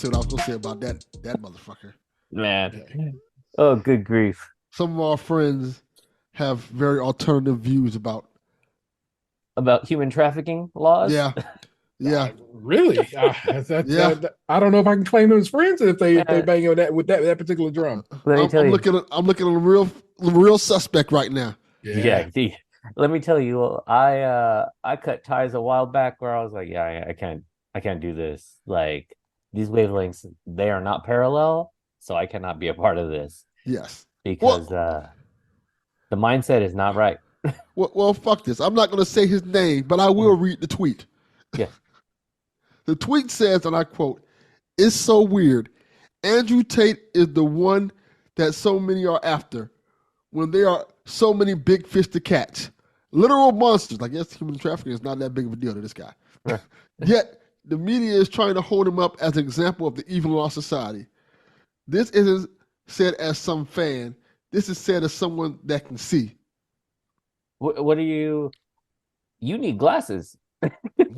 say what I was gonna say about that motherfucker. Man. Oh, good grief. Some of our friends have very alternative views about. About human trafficking laws? Yeah, yeah, Really? yeah. I don't know if I can claim them as friends if they Man, bang on that with that particular drum. let me tell I'm you. looking at a real suspect right now. Yeah, let me tell you, I cut ties a while back where I was like, yeah, I can't do this. Like these wavelengths, they are not parallel, so I cannot be a part of this Yes. because Well, the mindset is not right. well, fuck this. I'm not gonna say his name, but I will read the tweet. Yeah. The tweet says, and I quote, "It's so weird. Andrew Tate is the one that so many are after when there are so many big fish to catch. Literal monsters." I guess human trafficking is not that big of a deal to this guy. Right. Yet the media is trying to hold him up as an example of the evil in our society. This isn't said as some fan. This is said as someone that can see. What do you need glasses.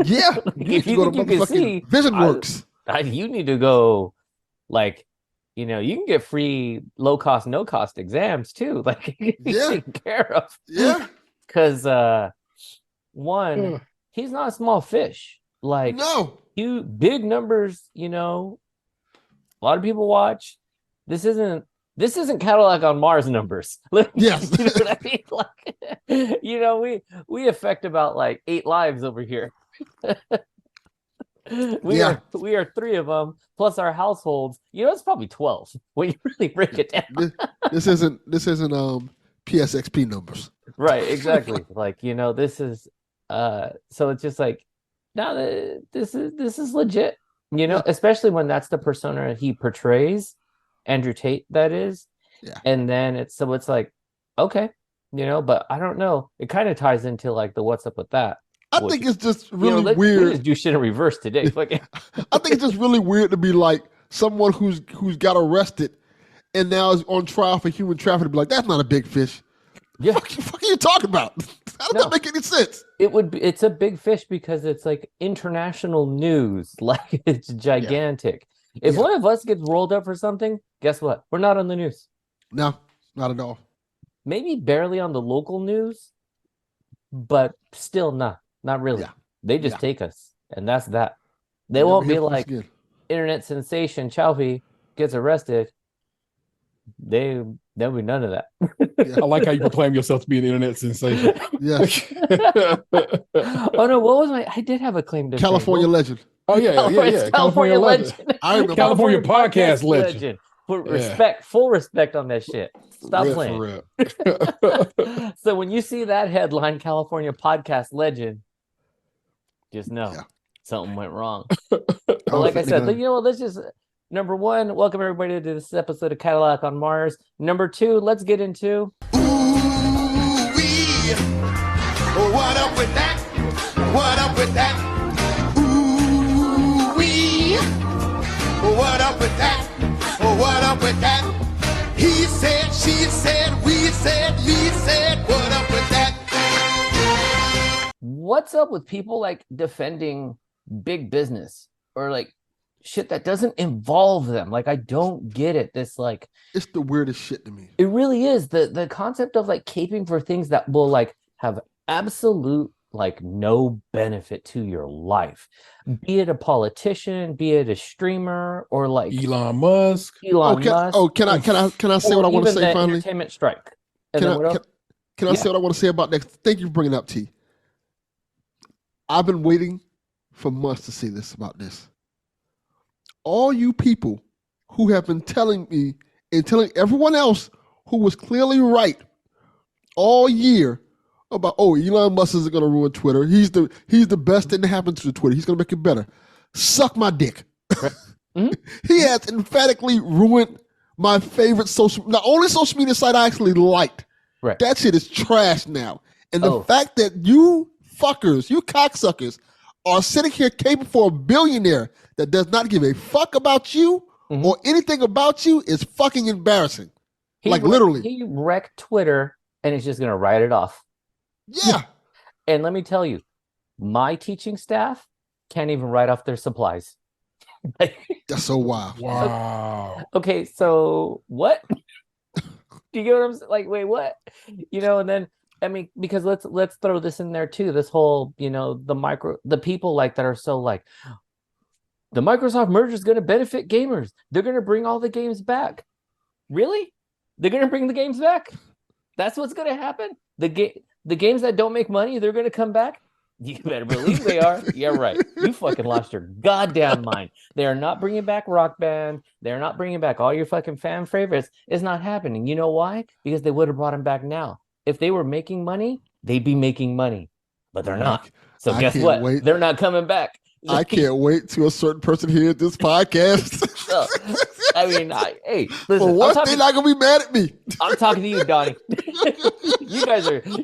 Yeah. If you go think to you can motherfucking see, Vision Works. you need to go like you can get free low cost, no cost exams too. Like Yeah. taken care of. Yeah. Because one, he's not a small fish. Like No. you big numbers, a lot of people watch. This isn't Cadillac on Mars numbers. Yes. You know what I mean? Like, we affect about like 8 lives over here. We are 3 of them plus our households. It's probably 12 when you really break it down. This isn't PSXP numbers. Right, exactly. Like, this is so it's just like, no, this is legit, Yeah. especially when that's the persona he portrays, Andrew Tate, that is. Yeah. And then it's like, okay, but I don't know. It kind of ties into like the what's up with that. I think it's just really We weird. just do shit in reverse today. Like, I think it's just really weird to be like someone who's got arrested and now is on trial for human trafficking. Be like, that's not a big fish. yeah. Fuck are you talking about? How does that make any sense? It's a big fish because it's like international news. Like it's gigantic. If one of us gets rolled up for something, guess what? We're not on the news. No, not at all. Maybe barely on the local news, but still not really. Yeah. They just take us, and that's that. They Never won't be hear from us like again. internet sensation Chaufie gets arrested. There'll be none of that. I like how you proclaim yourself to be an internet sensation. Yes. Oh no, what was I did have a claim to California fame. legend. Oh yeah. California legend. I remember. California podcast legend. For full respect on that shit. Stop playing. For real. So when you see that headline, California podcast legend, just know something went wrong. But like I said, let's just number one, welcome everybody to this episode of Cadillac on Mars. Number two, let's get into what up with that? What up with that? Ooh-wee. What up with that? What up with that? He said, she said, we said, he said, what up with that? what's up with people like defending big business or like shit that doesn't involve them. Like, I don't get it. This like It's the weirdest shit to me. it really is the concept of like caping for things that will like have absolute like no benefit to your life, be it a politician, be it a streamer, or like Elon Musk. Musk. Can I say what I want to say finally? Entertainment strike. And Can then what I, else? can I say what I want to say about that? Thank you for bringing it up, T. I've been waiting for months to see this about this. All you people who have been telling me and telling everyone else who was clearly right all year about, Elon Musk is going to ruin Twitter. He's the best thing to happen to Twitter. He's going to make it better. Suck my dick. Right. Mm-hmm. He has emphatically ruined my favorite not only social media site I actually liked. Right. That shit is trash now. And the fact that you fuckers, you cocksuckers, are sitting here caping for a billionaire that does not give a fuck about you or anything about you is fucking embarrassing. Literally. He wrecked Twitter and he's just going to write it off. Yeah. And let me tell you, my teaching staff can't even write off their supplies. That's so wild. Wow. Okay, so what? Do you get what I'm saying? Like, wait, what? And then I mean, because let's throw this in there too. This whole, the people like that are so like, the Microsoft merger is going to benefit gamers. They're going to bring all the games back. Really? They're going to bring the games back? That's what's going to happen? The games that don't make money, they're going to come back? You better believe they are. Yeah, right. You fucking lost your goddamn mind. They are not bringing back Rock Band. They're not bringing back all your fucking fan favorites. It's not happening. You know why? Because they would have brought them back now. If they were making money, they'd be making money. But they're not. So guess what? Wait. They're not coming back. I can't wait till a certain person hears this podcast. So, I mean, hey, listen. For what? They're not gonna be mad at me. I'm talking to you, Donnie.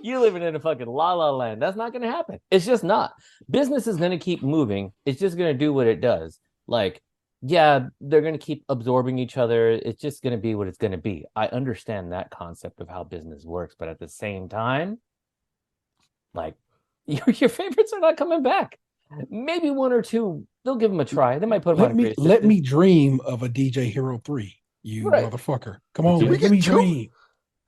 You living in a fucking la la land. That's not gonna happen. It's just not. Business is gonna keep moving. It's just gonna do what it does. Like, yeah, they're gonna keep absorbing each other. It's just gonna be what it's gonna be. I understand that concept of how business works, but at the same time, like, your favorites are not coming back. Maybe one or two, they'll give them a try. They might put them on. Let me dream of a DJ Hero 3, you motherfucker. Come on, let me dream.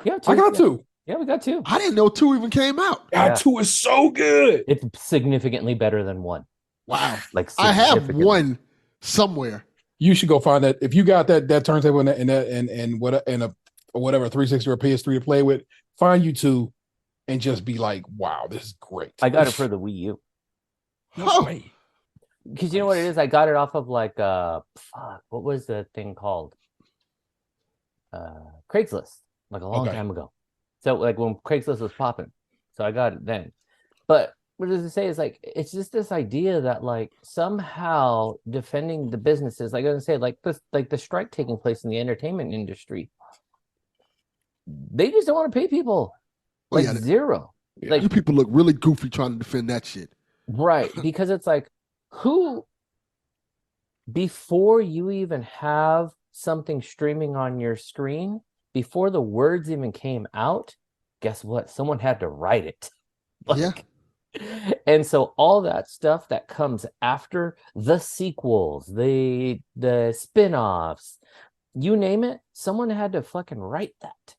Yeah, I got 2. Yeah, we got 2. I didn't know 2 even came out. Yeah, 2 is so good. It's significantly better than 1. Wow. Like, I have 1 somewhere. You should go find that. If you got that turntable and a whatever 360 or PS3 to play with, find you 2 and just be like, wow, this is great. I got it for the Wii U. No way. Because you know what it is? I got it off of like what was the thing called? Craigslist, like a long time ago. So like when Craigslist was popping. So I got it then. But what does it say? Is like it's just this idea that like somehow defending the businesses, like I was gonna say, like this, like the strike taking place in the entertainment industry. They just don't want to pay people. Like zero. Yeah. Like you people look really goofy trying to defend that shit. Right, because it's like, who, before you even have something streaming on your screen, before the words even came out, guess what? Someone had to write it. And so all that stuff that comes after, the sequels, the spin-offs, you name it, someone had to fucking write that.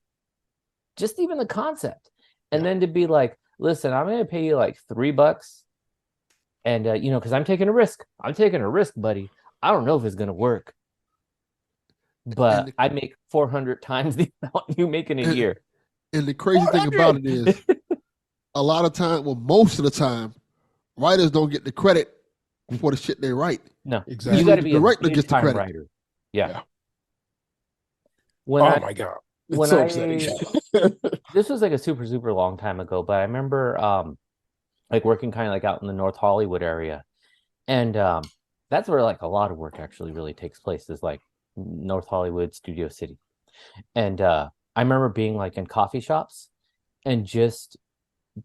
Just even the concept. And then to be like, listen, I'm going to pay you like $3. And, because I'm taking a risk. I'm taking a risk, buddy. I don't know if it's going to work. But I make 400 times the amount you make in a year. And the crazy thing about it is, a lot of time, well, most of the time, writers don't get the credit for the shit they write. No, exactly. You got to be the a writer gets the credit. Writer. Yeah. My God. It's so upsetting. This was like a super, super long time ago, but I remember like working kind of like out in the North Hollywood area. And that's where like a lot of work actually really takes place, is like North Hollywood, Studio City. And I remember being like in coffee shops and just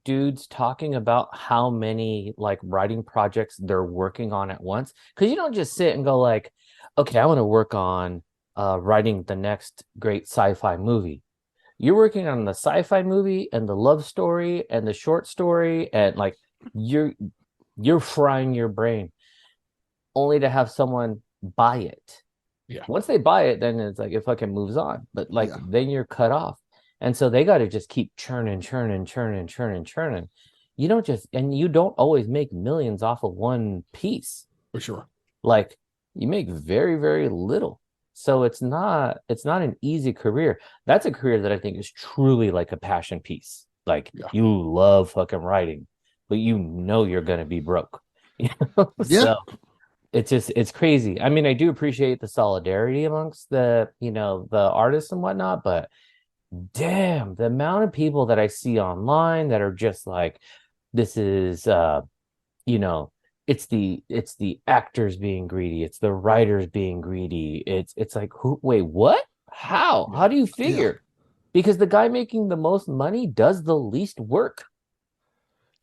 dudes talking about how many like writing projects they're working on at once. Because you don't just sit and go like, okay, I want to work on writing the next great sci-fi movie. You're working on the sci-fi movie and the love story and the short story, and like you're frying your brain only to have someone buy it. Yeah. Once they buy it, then it's like it fucking moves on. But like then you're cut off. And so they got to just keep churning. You don't just, and you don't always make millions off of one piece. For sure. Like you make very, very little. So it's not an easy career. That's a career that I think is truly like a passion piece. Like you love fucking writing, but you know you're going to be broke. So it's crazy. I mean, I do appreciate the solidarity amongst the artists and whatnot, but damn, the amount of people that I see online that are just like, this is, it's the actors being greedy. It's the writers being greedy. It's like, wait, what? How do you figure? Because the guy making the most money does the least work.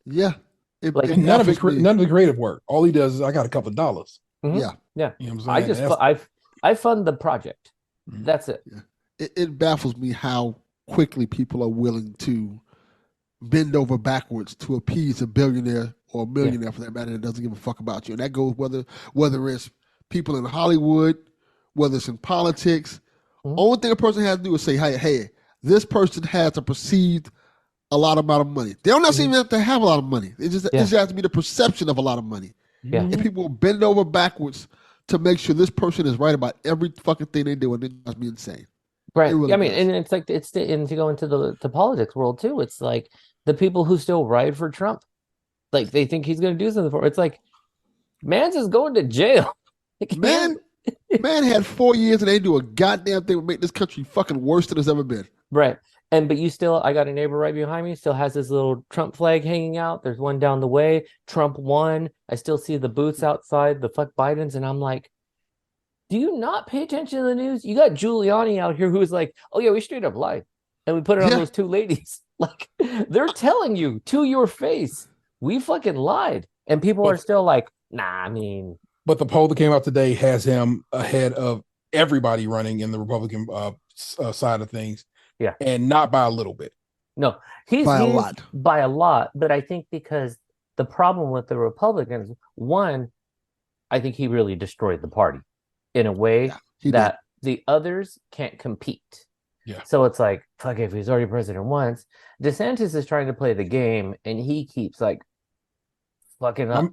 Yeah. None of the creative work. All he does is, I got a couple of dollars. Mm-hmm. Yeah. You know what I'm saying? I fund the project. Mm-hmm. That's it. Yeah. It baffles me how quickly people are willing to bend over backwards to appease a billionaire or a millionaire for that matter that doesn't give a fuck about you. And that goes whether it's people in Hollywood, whether it's in politics. Only thing a person has to do is say, hey, this person has a perceived a lot amount of money. They don't necessarily even have to have a lot of money. It just has to be the perception of a lot of money. Yeah. And people will bend over backwards to make sure this person is right about every fucking thing they do, and it drives me insane. Right. Really I mean, does. and it's like and to go into the politics world too. It's like the people who still ride for Trump, like they think he's going to do something for. It's like, man's is going to jail. Like, Man had 4 years and they do a goddamn thing to make this country fucking worse than it's ever been. Right. But you still, I got a neighbor right behind me, still has this little Trump flag hanging out. There's one down the way. Trump won. I still see the booths outside, the fuck Bidens. And I'm like, do you not pay attention to the news? You got Giuliani out here who's like, oh yeah, we straight up lied. And we put it on those two ladies. Like, they're telling you to your face, we fucking lied. And people are still like, nah, I mean. But the poll that came out today has him ahead of everybody running in the Republican side of things. Yeah. And not by a little bit. No, he's by a lot. By a lot. But I think because the problem with the Republicans, one, I think he really destroyed the party in a way that the others can't compete. Yeah. So it's like, fuck, if he's already president once, DeSantis is trying to play the game and he keeps like fucking up.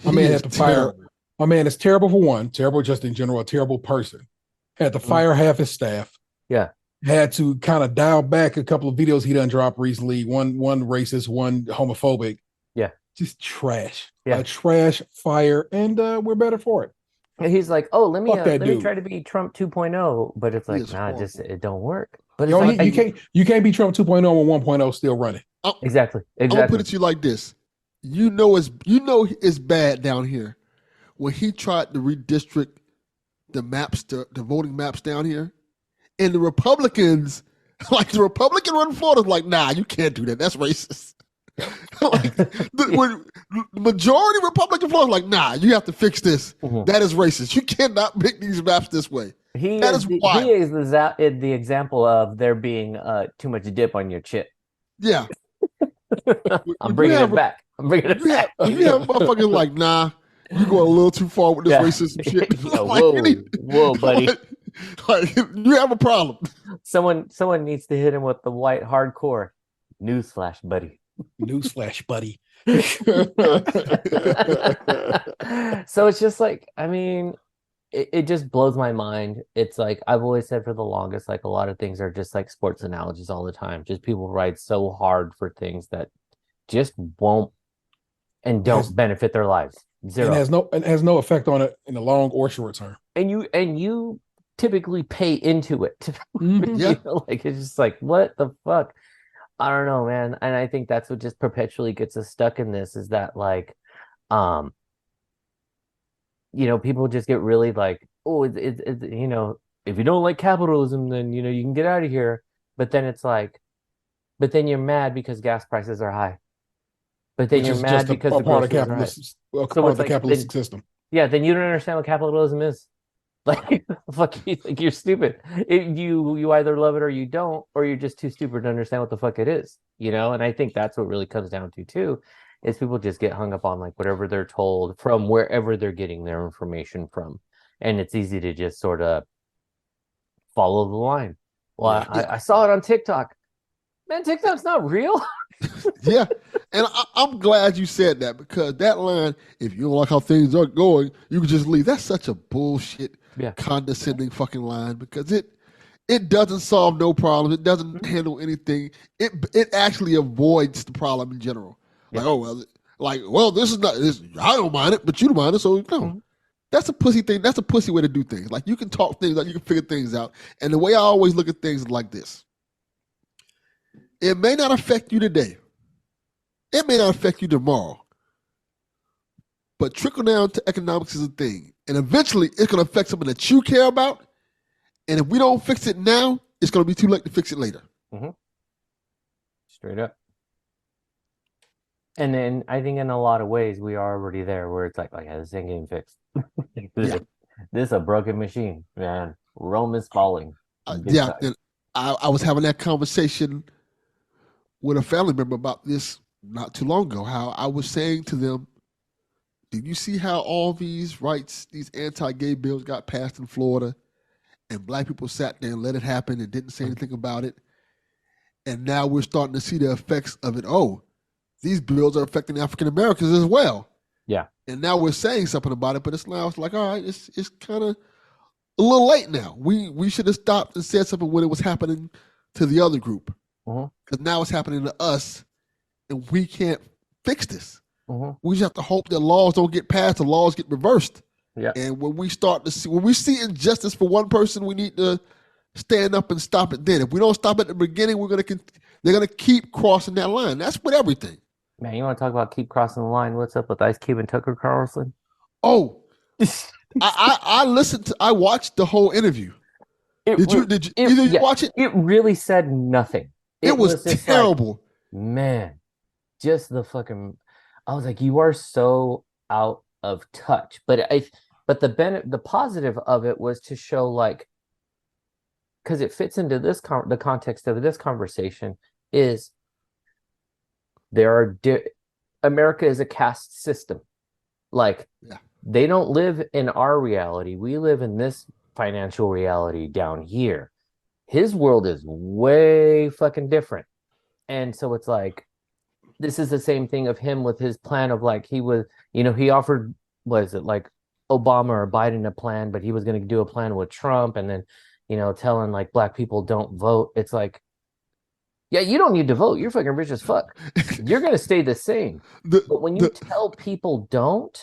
My man had to fire. My man is terrible for one, terrible just in general, a terrible person. Had to fire half his staff. Yeah. Had to kind of dial back a couple of videos he done dropped recently. One racist, one homophobic. Yeah. Just trash. Yeah. Trash, fire, and we're better for it. And he's like, oh, let me dude. try to be Trump 2.0. But it's like, nah, it don't work. But it's like, you can't be Trump 2.0 and 1.0 still running. Exactly. I'm gonna put it to you like this. You know it's bad down here. When he tried to redistrict the maps, the voting maps down here, and the Republicans, like the Republican run Florida's like, nah, you can't do that. That's racist. Like, when the majority Republican Florida's like, nah, you have to fix this. That is racist. You cannot make these maps this way. He is the example of there being too much dip on your chip. Yeah. I'm bringing it back. You have motherfuckers like, nah, you going a little too far with this racism shit. Whoa, buddy. Like, you have a problem. Someone needs to hit him with the white hardcore. Newsflash, buddy. Newsflash, buddy. So it's just like, I mean, it just blows my mind. It's like, I've always said for the longest, like a lot of things are just like sports analogies all the time. Just people ride so hard for things that just won't and don't benefit their lives. Zero. And has no effect on it in the long or short term. And you typically pay into it. Yeah. Like, it's just like, what the fuck? I don't know, man. And I think that's what just perpetually gets us stuck in this, is that like, people just get really like, oh, it's if you don't like capitalism, then, you can get out of here. But then it's like, but then you're mad because gas prices are high. But then you're mad because the part of the capitalistic system. Yeah, then you don't understand what capitalism is. Like, fuck you, like, you're stupid. You either love it or you don't, or you're just too stupid to understand what the fuck it is, And I think that's what really comes down to too, is people just get hung up on like whatever they're told from wherever they're getting their information from, and it's easy to just sort of follow the line. Well, I saw it on TikTok. Man, TikTok's not real. Yeah, and I'm glad you said that, because that line, if you don't like how things are going, you can just leave. That's such a bullshit, condescending fucking line, because it doesn't solve no problem. It doesn't handle anything. It actually avoids the problem in general. Like, this is not this. I don't mind it, but you don't mind it, so no. That's a pussy thing. That's a pussy way to do things. Like, you can talk things out, you can figure things out. And the way I always look at things is like this. It may not affect you today. It may not affect you tomorrow. But trickle down to economics is a thing. And eventually, it's going to affect something that you care about. And if we don't fix it now, it's going to be too late to fix it later. Mm-hmm. Straight up. And then I think in a lot of ways, we are already there, where it's like this ain't getting fixed. This is a broken machine, man. Rome is falling. And I was having that conversation with a family member about this not too long ago, how I was saying to them, did you see how all these rights, these anti-gay bills got passed in Florida, and black people sat there and let it happen and didn't say anything about it? And now we're starting to see the effects of it. Oh, these bills are affecting African Americans as well. Yeah. And now we're saying something about it, but it's like, all right, it's kind of a little late now. We should have stopped and said something when it was happening to the other group. Because now it's happening to us, and we can't fix this. We just have to hope that laws don't get passed, the laws get reversed. Yeah. And when we see injustice for one person, we need to stand up and stop it then. If we don't stop at the beginning, they're gonna keep crossing that line. That's with everything. Man, you want to talk about keep crossing the line? What's up with Ice Cube and Tucker Carlson? Oh, I watched the whole interview. Did you watch it? It really said nothing. It was terrible. Like, man, just the fucking. I was like, you are so out of touch. But the positive of it was to show, like, because it fits into the context of this conversation is America is a caste system. Like, they don't live in our reality. We live in this financial reality down here. His world is way fucking different. And so it's like, this is the same thing of him with his plan of, like, he offered, what is it, like Obama or Biden a plan, but he was going to do a plan with Trump, and then, telling, like, black people don't vote. It's like, yeah, you don't need to vote. You're fucking rich as fuck. You're going to stay the same. But when you tell people don't,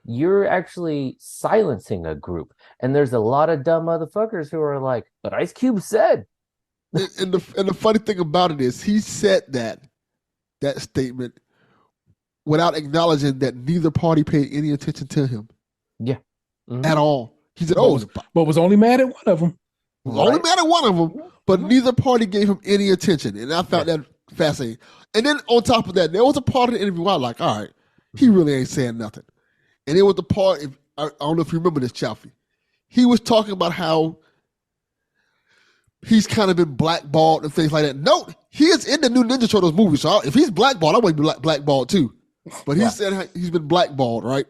you're actually silencing a group. And there's a lot of dumb motherfuckers who are like, but Ice Cube said. And the funny thing about it is, he said that statement without acknowledging that neither party paid any attention to him. Yeah. At all. He said, but was only mad at one of them. Only mad at one of them, but neither party gave him any attention. And I found that fascinating. And then on top of that, there was a part of the interview where I was like, all right, he really ain't saying nothing. And it was the part, I don't know if you remember this, Chaufie. He was talking about how he's kind of been blackballed and things like that. No, he is in the new Ninja Turtles movie. So if he's blackballed, I want to be blackballed too. But he said he's been blackballed, right?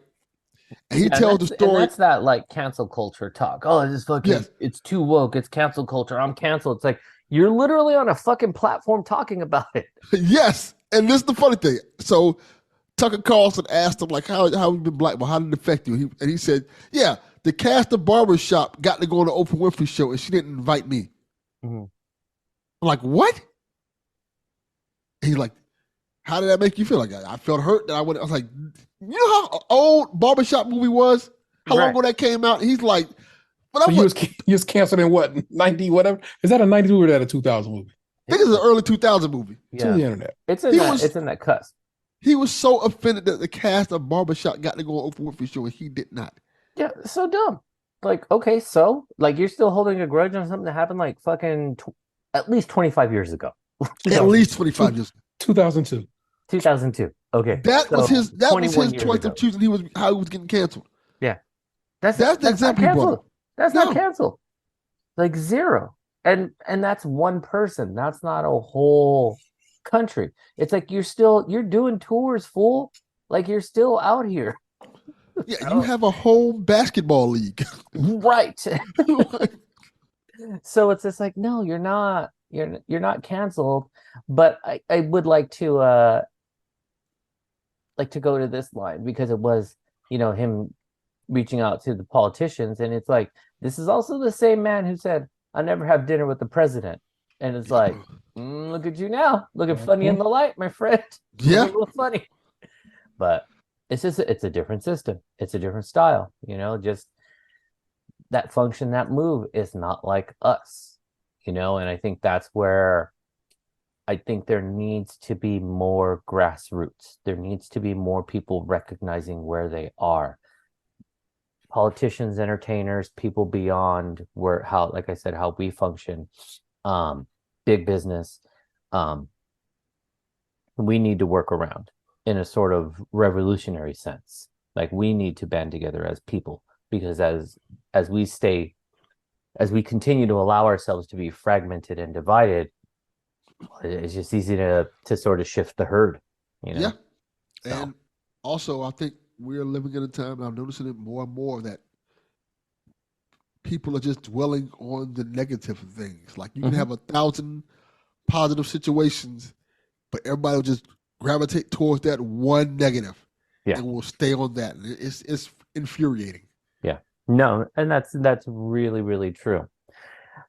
And he tells the story. And that's that, like, cancel culture talk. Oh, this fucking, it's too woke. It's cancel culture. I'm canceled. It's like, you're literally on a fucking platform talking about it. Yes. And this is the funny thing. So Tucker Carlson asked him, like, how have you been blackballed? How did it affect you? And he said, yeah, the cast of Barbershop got to go on the Oprah Winfrey show, and she didn't invite me. I'm like, what? He's like, how did that make you feel? Like, I felt hurt that I was like, you know how old Barbershop movie was? How long ago that came out? He's like, but so you was canceled in what, 90, whatever? Is that a 92 or is that a 2000 movie? I think it's an early 2000 movie. It's on the internet. It's in that cusp. He was so offended that the cast of Barbershop got to go on Oprah Winfrey show and he did not. Yeah, so dumb. Like, okay, so, like, you're still holding a grudge on something that happened, like, fucking at least 25 years ago. At least 25 years. 2002. 2002. Okay. That was his choice of choosing how he was getting canceled. Yeah. That's the example he brought up. That's not canceled. Like, zero. And that's one person. That's not a whole country. It's like you're doing tours, fool. Like, you're still out here. Yeah, you have a whole basketball league. Right. So it's just like, no, you're not. You're not canceled. But I would like to go to this line, because it was, him reaching out to the politicians, and it's like, this is also the same man who said, "I'll never have dinner with the president," and it's like, look at you now, looking funny in the light, my friend. Yeah, a little funny, but it's a different system. It's a different style. Just that function, that move is not like us. And I think that's where I think there needs to be more grassroots. There needs to be more people recognizing where they are. Politicians, entertainers, people beyond how we function, big business, we need to work around in a sort of revolutionary sense. Like, we need to band together as people, because as we continue to allow ourselves to be fragmented and divided, it's just easy to sort of shift the herd, Yeah. So. And also, I think we're living in a time, and I'm noticing it more and more, that people are just dwelling on the negative things. Like you can have 1,000 positive situations, but everybody will just gravitate towards that one negative, and will stay on that. And it's infuriating. Yeah, no, and that's really, really true.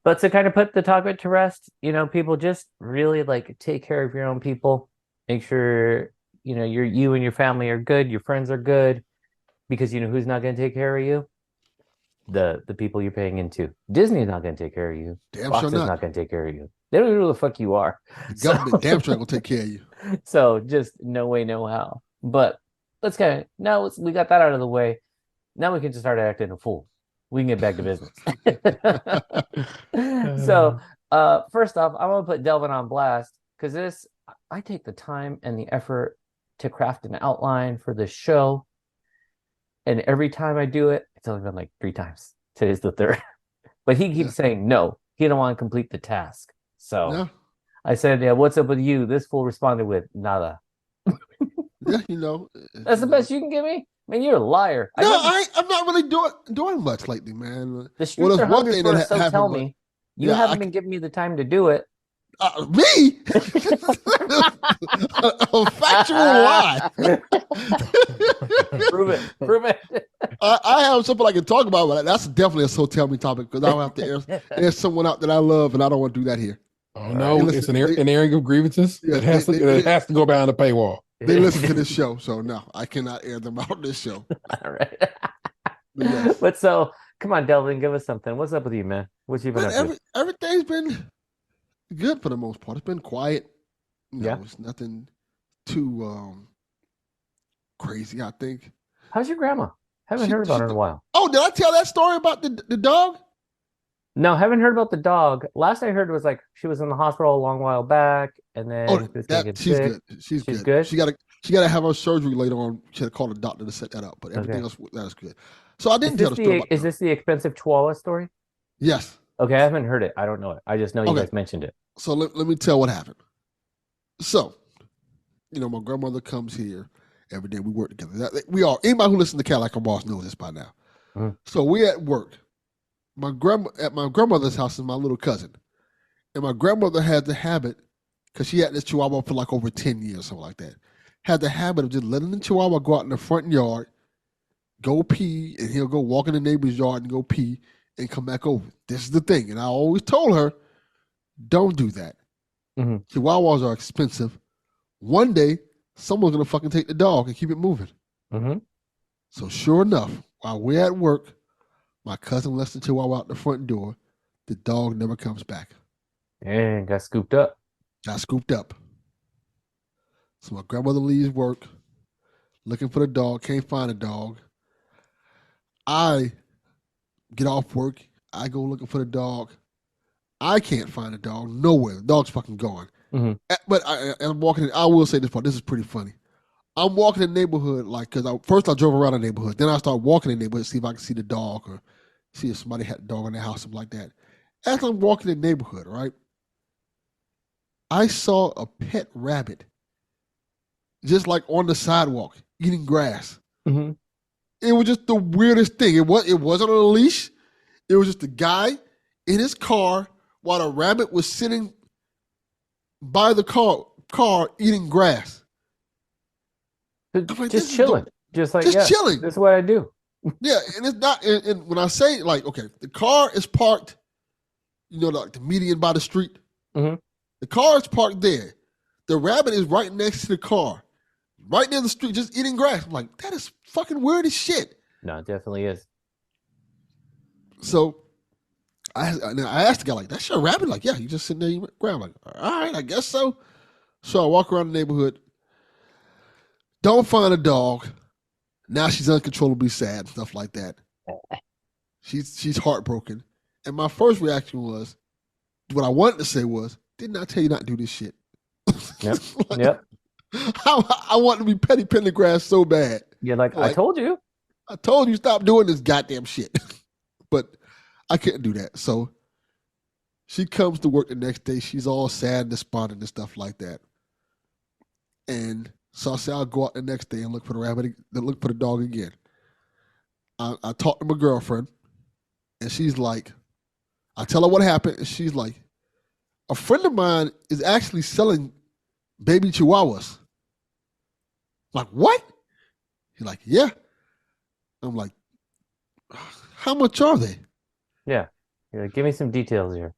But to kind of put the topic to rest, people just really like take care of your own people. Make sure you and your family are good, your friends are good, because who's not going to take care of you? The people you're paying into. Disney's not going to take care of you. Damn Fox sure is not. not going to take care of you. They don't even know who the fuck you are. The government damn sure ain't gonna take care of you. So just no way, no how. But let's we got that out of the way. Now we can just start acting a fool. We can get back to business. So first off, I'm gonna put Delvin on blast, because I take the time and the effort to craft an outline for this show. And every time I do it, it's only been like 3 times. Today's the 3rd. But he keeps saying no. He don't want to complete the task. So I said, yeah, what's up with you? This fool responded with nada. Yeah, That's the best you can give me? I mean, you're a liar. No, I'm not really doing much lately, man. The streets are hungry for us, so tell me. You haven't been giving me the time to do it. Me? A factual lie. Prove it. I have something I can talk about, but that's definitely a so tell me topic, because I don't have to air someone out that I love, and I don't want to do that here. Oh no, it's an airing of grievances. Yeah, it has to go behind the paywall. They listen to this show, so no, I cannot air them out this show. All right. But so, come on, Delvin, give us something. What's up with you, man? What you been up to? Everything's been good for the most part. It's been quiet. It's nothing too crazy, I think. How's your grandma? Haven't heard about her in a while. Oh, did I tell that story about the dog? No, haven't heard about the dog. Last I heard was like she was in the hospital a long while back, and then she's good. She's good. She got to have her surgery later on. She had to call the doctor to set that up, but everything else that is good. So I didn't tell the story. Is this the expensive Chihuahua story? Yes. Okay, I haven't heard it. I don't know it. I just know you guys mentioned it. So let me tell what happened. So, my grandmother comes here every day. We work together. Anybody who listens to Cat Like a Boss knows this by now. Mm-hmm. So we at work. At my grandmother's house is my little cousin. And my grandmother had the habit, because she had this Chihuahua for like over 10 years, something like that, had the habit of just letting the Chihuahua go out in the front yard, go pee, and he'll go walk in the neighbor's yard and go pee and come back over. This is the thing. And I always told her, don't do that. Mm-hmm. Chihuahuas are expensive. One day, someone's going to fucking take the dog and keep it moving. Mm-hmm. So sure enough, while we're at work, my cousin lets the Chihuahua out the front door. The dog never comes back. And got scooped up. So my grandmother leaves work, looking for the dog, can't find the dog. I get off work. I go looking for the dog. I can't find the dog nowhere. The dog's fucking gone. Mm-hmm. But I'm walking. I will say this part. This is pretty funny. I'm walking the neighborhood, because first I drove around the neighborhood. Then I start walking the neighborhood to see if I can see the dog or see if somebody had a dog in their house, something like that. As I'm walking the neighborhood, right, I saw a pet rabbit just like on the sidewalk eating grass. Mm-hmm. It was just the weirdest thing. It wasn't on a leash. It was just a guy in his car while the rabbit was sitting by the car eating grass. Like, just chilling. Just chilling. That's what I do. Yeah, and it's not. And when I say the car is parked, like the median by the street. Mm-hmm. The car is parked there. The rabbit is right next to the car, right near the street, just eating grass. I'm like, that is fucking weird as shit. No, it definitely is. So I asked the guy, that's your rabbit? Like, yeah, you just sitting there eating grass. I'm like, all right, I guess so. So I walk around the neighborhood. Don't find a dog. Now she's uncontrollably sad and stuff like that. She's heartbroken. And my first reaction was, what I wanted to say was, didn't I tell you not to do this shit? Yep. Yep. I want to be Petty Pendergrass so bad. You're like, I told you. I told you stop doing this goddamn shit. But I couldn't do that. So she comes to work the next day. She's all sad and despondent and stuff like that. And So I said I'll go out the next day and look for the dog again. I talked to my girlfriend, and she's like, I tell her what happened, and she's like, a friend of mine is actually selling baby chihuahuas. I'm like, what? He's like, yeah. I'm like, how much are they? Yeah. You're like, give me some details here.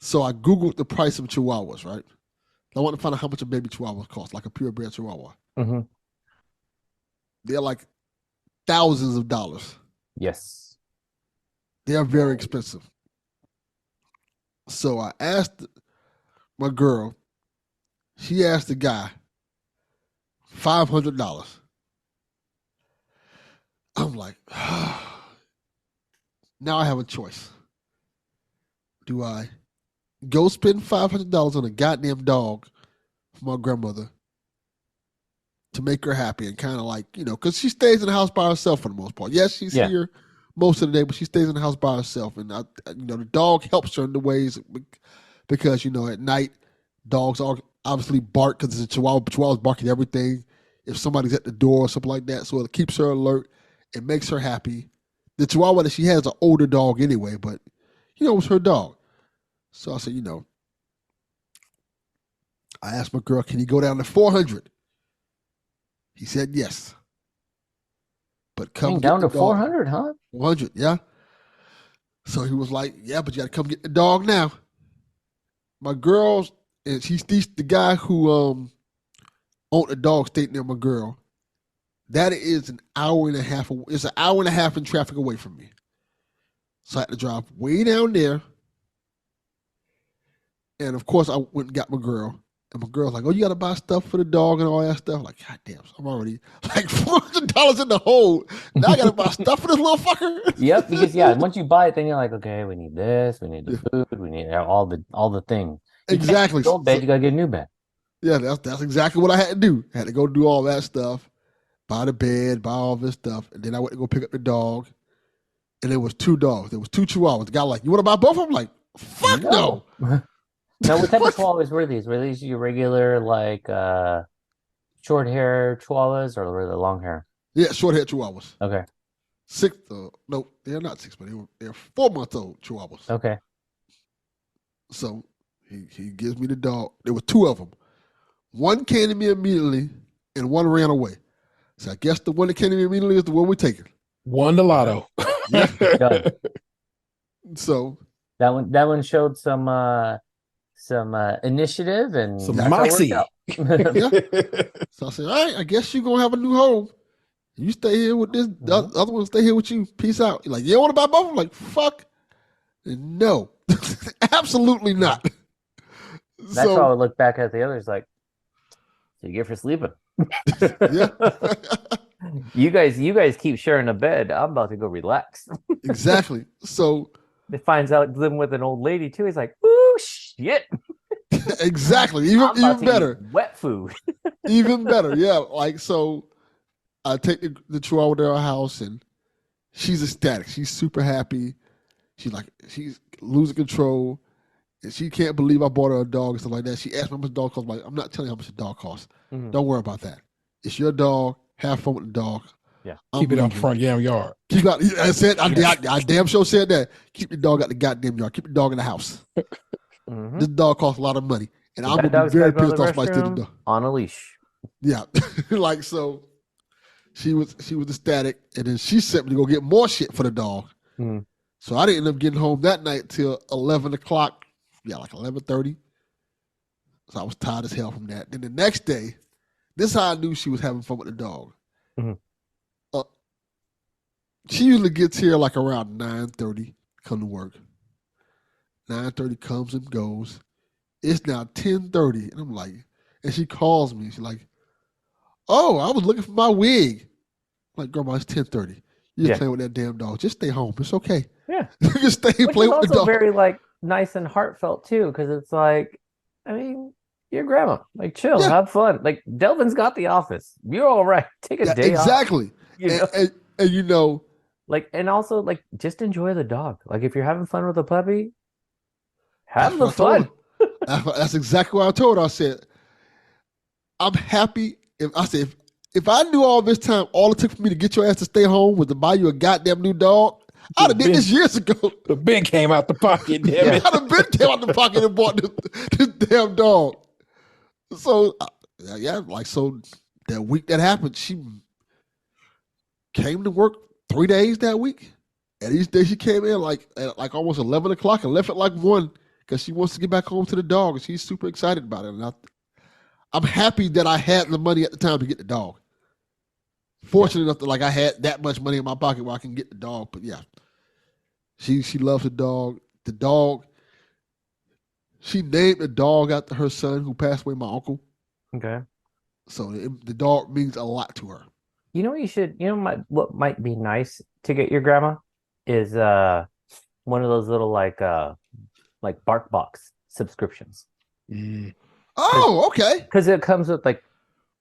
So I Googled the price of chihuahuas, right? I want to find out how much a baby chihuahua costs, like a purebred chihuahua. Mm-hmm. They're like thousands of dollars. Yes. They are very expensive. So I asked my girl, she asked the guy, $500. I'm like, now I have a choice. Do I go spend $500 on a goddamn dog for my grandmother to make her happy and kind of like, because she stays in the house by herself for the most part. Yes, she's here most of the day, but she stays in the house by herself. And, the dog helps her in the ways because, at night, dogs obviously bark because it's a chihuahua. Chihuahuas bark at everything. If somebody's at the door or something like that, so it keeps her alert. It makes her happy. The chihuahua that she has is an older dog anyway, but, it was her dog. So I said, I asked my girl, can he go down to 400? He said yes. But come down to 400, huh? 400, yeah. So he was like, yeah, but you got to come get the dog now. My girls, and the guy who owned the dog stayed near my girl. That is an hour and a half. It's an hour and a half in traffic away from me. So I had to drive way down there. And of course, I went and got my girl. And my girl's like, oh, you got to buy stuff for the dog and all that stuff. I'm like, God damn, so I'm already like $400 in the hole. Now I got to buy stuff for this little fucker. Yep, because once you buy it, then you're like, okay, we need this, we need the food, we need all the things. Exactly. The old bed, you got to get a new bed. Yeah, that's exactly what I had to do. I had to go do all that stuff, buy the bed, buy all this stuff. And then I went to go pick up the dog. And there was 2 dogs. There was 2 chihuahuas. The guy like, you want to buy both of them? Like, fuck no. Now, what type of chihuahuas were these? Were these your regular, like, short hair chihuahuas, or were they long hair? Yeah, short hair chihuahuas. Okay. 6, no, they're not 6, but they're 4-month-old chihuahuas. Okay. So he gives me the dog. There were 2 of them. One came to me immediately, and one ran away. So I guess the one that came to me immediately is the one we're taking. Won the lotto. Done. So that one showed some initiative and some moxie. Yeah. So I said, all right, I guess you're gonna have a new home. You stay here with this, the other one stay here with you. Peace out. You're like, you don't want to buy both of them? Like, fuck. No. Absolutely not. That's how I would look back at the others like, so you get for sleeping. Yeah. You guys keep sharing a bed. I'm about to go relax. Exactly. So he finds out living with an old lady too. He's like, ooh, shit. Exactly. Even better. Wet food. Even better. Yeah. Like, so I take the chihuahua to our house and she's ecstatic. She's super happy. She's losing control. And she can't believe I bought her a dog and stuff like that. She asked me how much a dog costs. I'm like, I'm not telling you how much a dog costs. Mm-hmm. Don't worry about that. It's your dog. Have fun with the dog. Yeah. Keep it out the front damn yard. Keep out. I said, I damn sure said that. Keep the dog out the goddamn yard. Keep the dog in the house. Mm-hmm. This dog costs a lot of money. And I'm going to be very pissed off my dog. On a leash. Yeah. Like, so she was ecstatic. And then she sent me to go get more shit for the dog. Mm-hmm. So I didn't end up getting home that night till 11 o'clock. Yeah, like 11:30. So I was tired as hell from that. Then the next day, this is how I knew she was having fun with the dog. Mm-hmm. She usually gets here like around 9:30, come to work. 9:30 comes and goes. It's now 10:30, and I'm like, and she calls me. She's like, oh, I was looking for my wig. I'm like, Grandma, it's 10:30. You're just playing with that damn dog. Just stay home. It's okay. Yeah. Just stay and play with the dog. Very like nice and heartfelt too, because it's like, I mean, your grandma, like, chill, have fun. Like, Delvin's got the office. You're all right. Take a day off. Exactly. And you know, like, and also like, just enjoy the dog. Like, if you're having fun with a puppy, have the fun. That's exactly what I told her. I said, I'm happy if I knew all this time, all it took for me to get your ass to stay home was to buy you a goddamn new dog, I'd have did this years ago. The bin came out the pocket, damn it. I'd have been came out the pocket and bought this damn dog. So, so that week that happened, she came to work 3 days that week. And each day she came in at almost 11 o'clock and left at 1 because she wants to get back home to the dog. And she's super excited about it. And I'm happy that I had the money at the time to get the dog. Fortunate enough that I had that much money in my pocket where I can get the dog. But yeah, she loves the dog. The dog, she named the dog after her son who passed away, my uncle. Okay. So the dog means a lot to her. You know what you should, what might be nice to get your grandma is one of those little like Bark Box subscriptions. Oh, okay. Because it comes with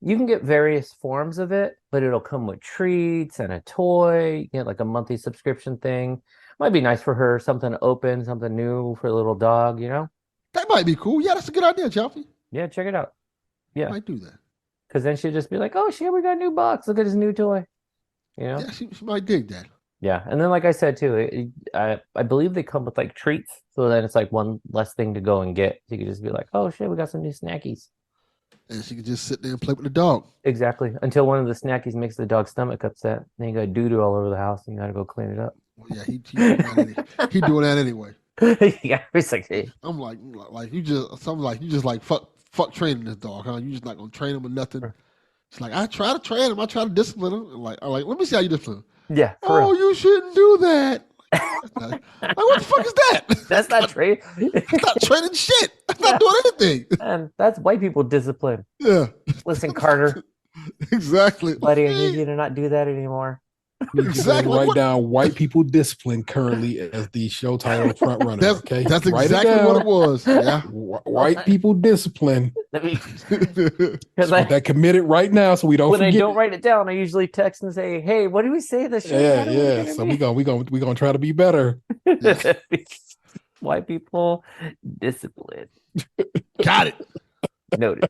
you can get various forms of it, but it'll come with treats and a toy. You get a monthly subscription thing. Might be nice for her, something to open, something new for a little dog, That might be cool. Yeah, that's a good idea, Chaufie. Yeah, check it out. Yeah. I might do that. Because then she'll just be like, oh, shit, we got a new box. Look at his new toy. Yeah, she might dig that. Yeah, and then like I said, too, I believe they come with treats. So then it's one less thing to go and get. You could just be like, oh, shit, we got some new snackies. And she could just sit there and play with the dog. Exactly. Until one of the snackies makes the dog's stomach upset. Then you got doo-doo all over the house and you got to go clean it up. Well, yeah, he doing that anyway. Yeah, it's hey. I'm you just fuck training this dog, huh? You just not gonna train him or nothing. It's I try to train him, I try to discipline him. Let me see how you discipline him. Yeah. Oh, you shouldn't do that. What the fuck is that? That's not training. That's not training shit. That's not doing anything. And that's white people discipline. Yeah. Listen, Carter. Exactly. Buddy, I need you to not do that anymore. Exactly. Write down white people discipline currently as the show title front runner. That's exactly what it was. Yeah. White people discipline. Because that committed right now, so we don't. When forget I don't write it down, I usually text and say, "Hey, what do we say this show?" Yeah. So we gonna try to be better. White people discipline. Got it. Noted.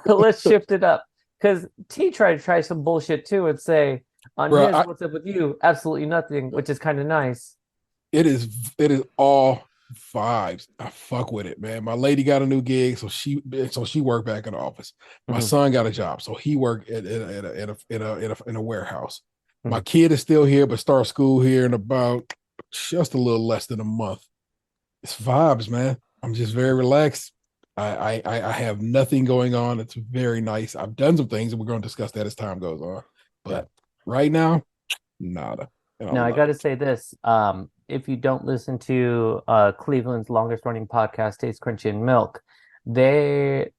Let's shift it up. Because T tried to try some bullshit too and say what's up with you? Absolutely nothing, which is kind of nice. It is all vibes. I fuck with it, man. My lady got a new gig, so she worked back in the office. My son got a job, so he worked in a warehouse. My kid is still here, but starts school here in about just a little less than a month. It's vibes, man. I'm just very relaxed. I have nothing going on. It's very nice. I've done some things, and we're going to discuss that as time goes on. But right now, nada. Now, I got to say this. If you don't listen to Cleveland's longest running podcast, Taste Crunchy and Milk, they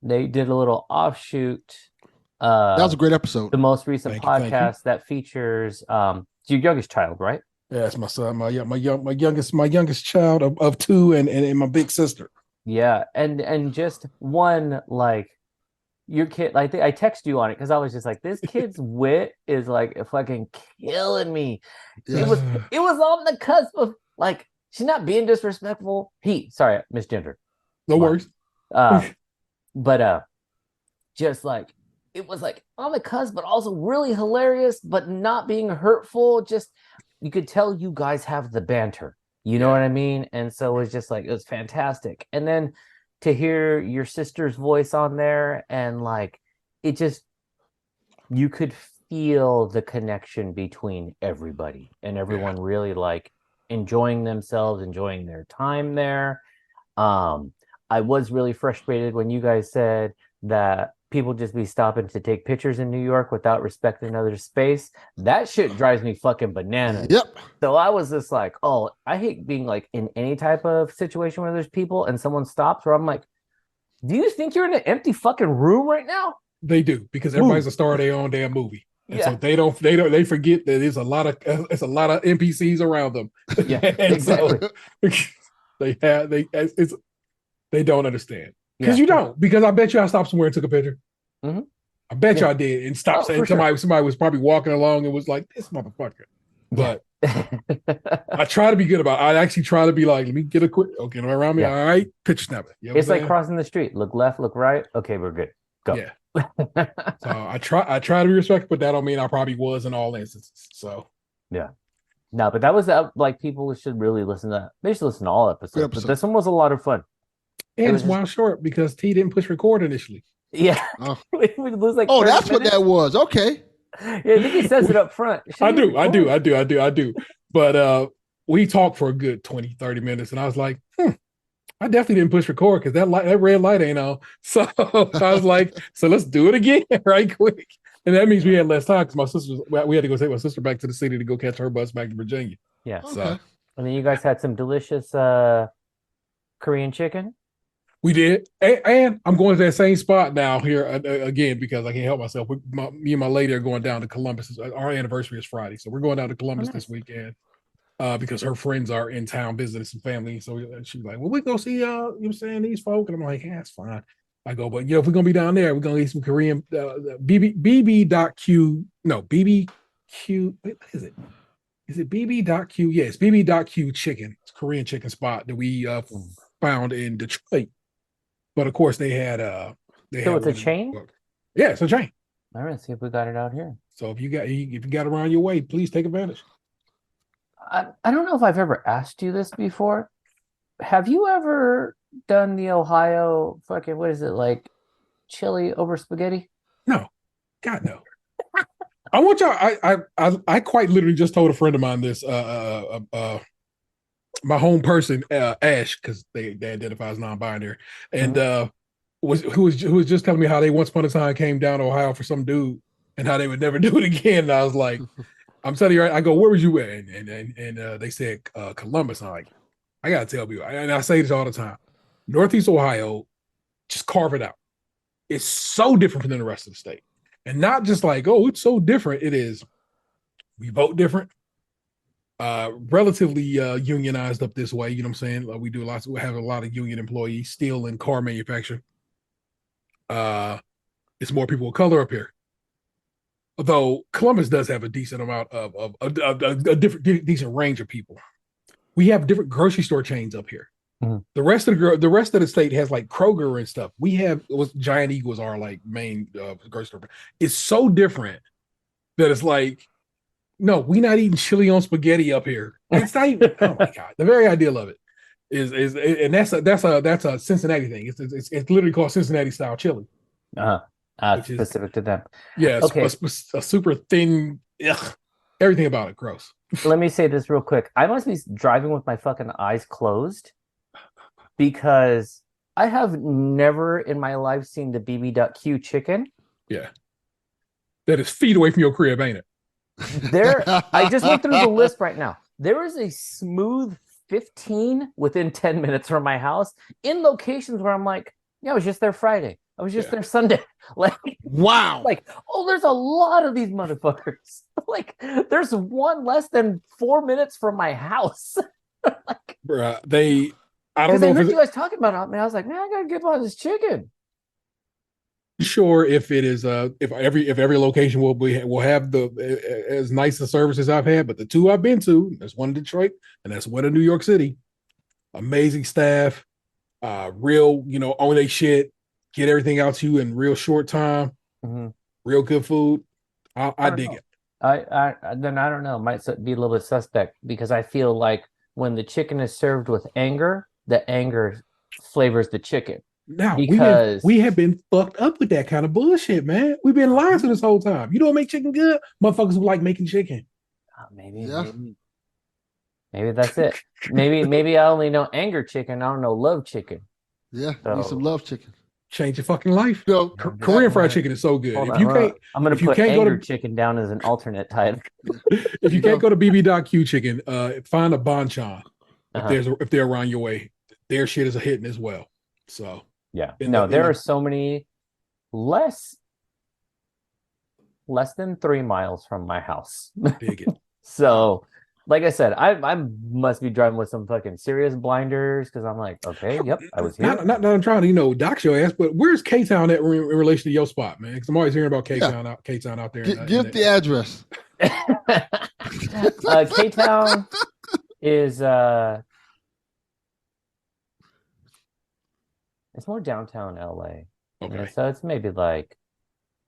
did a little offshoot. That was a great episode. The most recent podcast that features your youngest child, right? Yeah, it's my son, my youngest child of two, and my big sister. Yeah, and just one your kid. I text you on it because I was just this kid's wit is fucking killing me. Yeah. It was on the cusp of she's not being disrespectful. Sorry, misgender. No worries. But just it was on the cusp, but also really hilarious, but not being hurtful. Just you could tell you guys have the banter. You know what I mean? And so it was just it was fantastic. And then to hear your sister's voice on there and it just, you could feel the connection between everybody and everyone really enjoying themselves, enjoying their time there. I was really frustrated when you guys said that people just be stopping to take pictures in New York without respecting other space. That shit drives me fucking bananas. Yep. So I was just oh, I hate being in any type of situation where there's people and someone stops where I'm do you think you're in an empty fucking room right now? They do, because everybody's a star of their own damn movie. And so they forget that there's a lot of NPCs around them. Yeah, exactly. So they don't understand. Because you don't. Because I bet you I stopped somewhere and took a picture. Mm-hmm. I bet you I did and stopped saying somebody was probably walking along and was like, this motherfucker. But I try to be good about it. I actually try to be like, let me get a quick, okay, around me. All right, pitch snap it. You know it's like crossing the street. Look left, look right. Okay, we're good. Go. Yeah. So I try to be respectful, but that don't mean I probably was in all instances. So yeah. No, but that was like people should really listen to that. They should listen to all episodes. But this one was a lot of fun. And it's wild short because T didn't push record initially. Yeah. We lose like that's minutes. what that was. Okay. Yeah, I think he says it up front. I do. But we talked for a good 20, 30 minutes, and I was like, I definitely didn't push record because that red light ain't on. So I was like, so let's do it again right quick. And that means we had less time because we had to go take my sister back to the city to go catch her bus back to Virginia. Yeah. Okay. So and then you guys had some delicious Korean chicken. We did, and I'm going to that same spot now here again because I can't help myself. Me and my lady are going down to Columbus. Our anniversary is Friday, so we're going down to Columbus this weekend because her friends are in town visiting some family. So she's like, "Well, we go see you know what I'm saying, these folk," and I'm like, "Yeah, it's fine." I go, but if we're gonna be down there, we're gonna eat some Korean BB.Q. No, BBQ. What is it? Is it BB.Q? Yes, BB.Q chicken. It's a Korean chicken spot that we found in Detroit. But of course, they had. So it's a chain. Yeah, it's a chain. All right, see if we got it out here. So if you got around your way, please take advantage. I don't know if I've ever asked you this before. Have you ever done the Ohio fucking what is it like chili over spaghetti? No, God no. I want y'all. I quite literally just told a friend of mine this. My home person, Ash, because they identify as non-binary, and who was just telling me how they once upon a time came down to Ohio for some dude, and how they would never do it again. And I was like, I'm telling you, right? I go, where was you at? And they said Columbus. And I'm like, I gotta tell you, and I say this all the time, Northeast Ohio, just carve it out. It's so different than the rest of the state, and not just like, oh, it's so different. It is. We vote different. Relatively unionized up this way, you know what I'm saying? We have a lot of union employees still in car manufacturing. It's more people of color up here. Although Columbus does have a decent amount of a decent range of people. We have different grocery store chains up here. Mm-hmm. The rest of the state has like Kroger and stuff. We have Giant Eagles are like main grocery store. It's so different that it's like, no, we're not eating chili on spaghetti up here. It's not even. Oh my god, the very ideal of it is, and that's a Cincinnati thing. It's literally called Cincinnati style chili. Specific to them. Yeah, okay. A super thin. Ugh, everything about it gross. Let me say this real quick. I must be driving with my fucking eyes closed because I have never in my life seen the BB.Q chicken. Yeah, that is feet away from your crib, ain't it? I just went through the list right now. There is a smooth 15 within 10 minutes from my house in locations where I'm like, yeah, I was just there Friday. I was just there Sunday. Like, wow. Like, oh, there's a lot of these motherfuckers. Like, there's one less than 4 minutes from my house. Like, bruh, I don't know. I heard you guys talking about it, man. I was like, man, I gotta get on this chicken. Sure, if it is if every location will have the as nice a service as I've had, but the two I've been to, there's one in Detroit and that's one in New York City. Amazing staff, real, own they shit, get everything out to you in real short time, real good food. I dig it. I don't know. Might be a little bit suspect because I feel like when the chicken is served with anger, the anger flavors the chicken. Now we have been fucked up with that kind of bullshit, man. We've been lying to this whole time. You don't make chicken good, motherfuckers who like making chicken. Maybe that's it. Maybe I only know anger chicken. I don't know love chicken. Yeah, need some love chicken. Change your fucking life. Korean fried chicken is so good. I'm gonna put anger chicken down as an alternate type. If you can't go to BB.Q chicken, find a Bonchon if they're around your way. Their shit is a hitting as well. So. Yeah. There are so many less than 3 miles from my house. Dig it. So, like I said, I must be driving with some fucking serious blinders because I'm like, okay, yep, I was here. Not I'm trying to dox your ass, but where's K-Town at in relation to your spot, man? Because I'm always hearing about K-Town out there. Give the address. K-Town is it's more downtown LA. Okay. So it's maybe like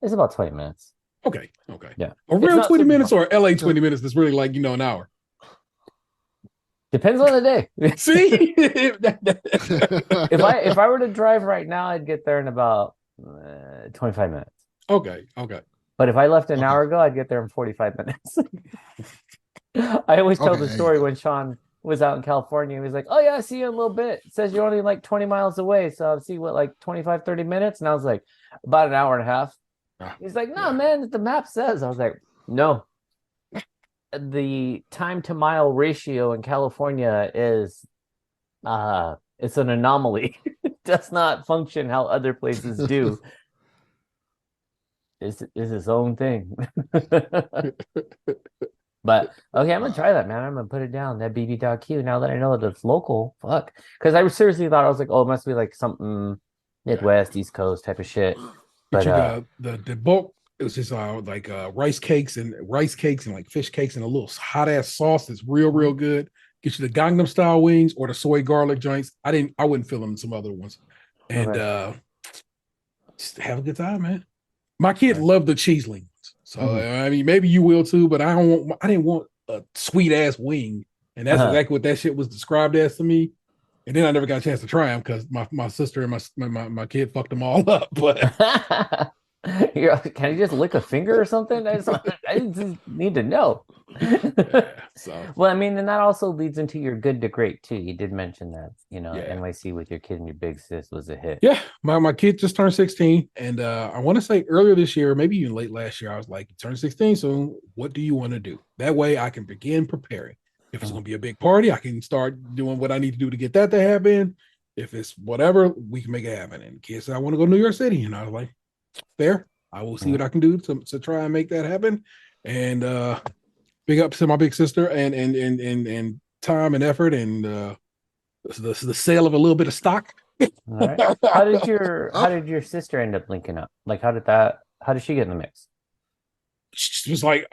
it's about 20 minutes. Okay. Yeah. Around 20 minutes or LA 20 minutes that's really like, an hour. Depends on the day. See? if I were to drive right now, I'd get there in about 25 minutes. Okay. But if I left an hour ago, I'd get there in 45 minutes. I always tell the story when Sean was out in California. He was like, oh yeah, I see you in a little bit. It says you're only like 20 miles away. So I'll see what, like 25, 30 minutes. And I was like, about an hour and a half. He's like, no, man, the map says. I was like, no. The time to mile ratio in California is it's an anomaly. It does not function how other places do. It's its own thing. But okay, I'm gonna try that, man. I'm gonna put it down, that BB.Q, now that I know that it's local. Fuck. Because I seriously thought, I was like, oh, it must be like something Midwest, East Coast type of shit. But the bulk, it was just like rice cakes and like fish cakes and a little hot ass sauce that's real good. Get you the Gangnam style wings or the soy garlic joints. I wouldn't fill them in some other ones. And just have a good time, man. My kid loved the cheeselings. So I mean, maybe you will too, but I didn't want a sweet ass wing. And that's exactly what that shit was described as to me. And then I never got a chance to try them because my sister and my kid fucked them all up. But can you just lick a finger or something? I just need to know. Well, I mean, and that also leads into your good to great too. You did mention that, NYC with your kid and your big sis was a hit. Yeah, my kid just turned 16, and I want to say earlier this year, maybe even late last year, I was like, "You turned 16 soon. What do you want to do?" That way, I can begin preparing. If it's going to be a big party, I can start doing what I need to do to get that to happen. If it's whatever, we can make it happen. And the kid said, "I want to go to New York City," and I was like, "Fair. I will see what I can do to try and make that happen." And big up to my big sister and time and effort and the sale of a little bit of stock. All right. How did your sister end up linking up? Like, how did she get in the mix? She was like,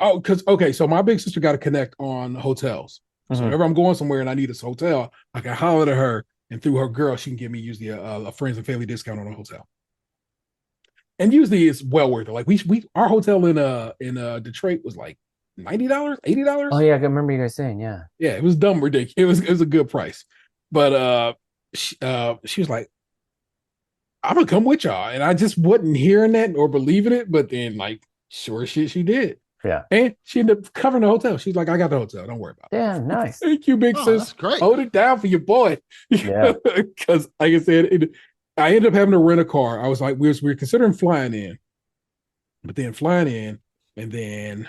so my big sister got to connect on hotels. So whenever I'm going somewhere and I need a hotel, I can holler at her, and through her girl, she can give me usually a friends and family discount on a hotel. And usually it's well worth it. Like our hotel in Detroit was like $90, $80. Oh yeah, I can remember you guys saying, yeah. Yeah, it was dumb ridiculous. It was a good price. But she was like, I'm gonna come with y'all. And I just wasn't hearing that or believing it, but then like sure shit she did. Yeah. And she ended up covering the hotel. She's like, I got the hotel. Don't worry about it. Yeah, nice. Thank you, big sis. That's great. Hold it down for your boy. Yeah. Because like I said, I ended up having to rent a car. I was like, we were considering flying in, but then flying in and then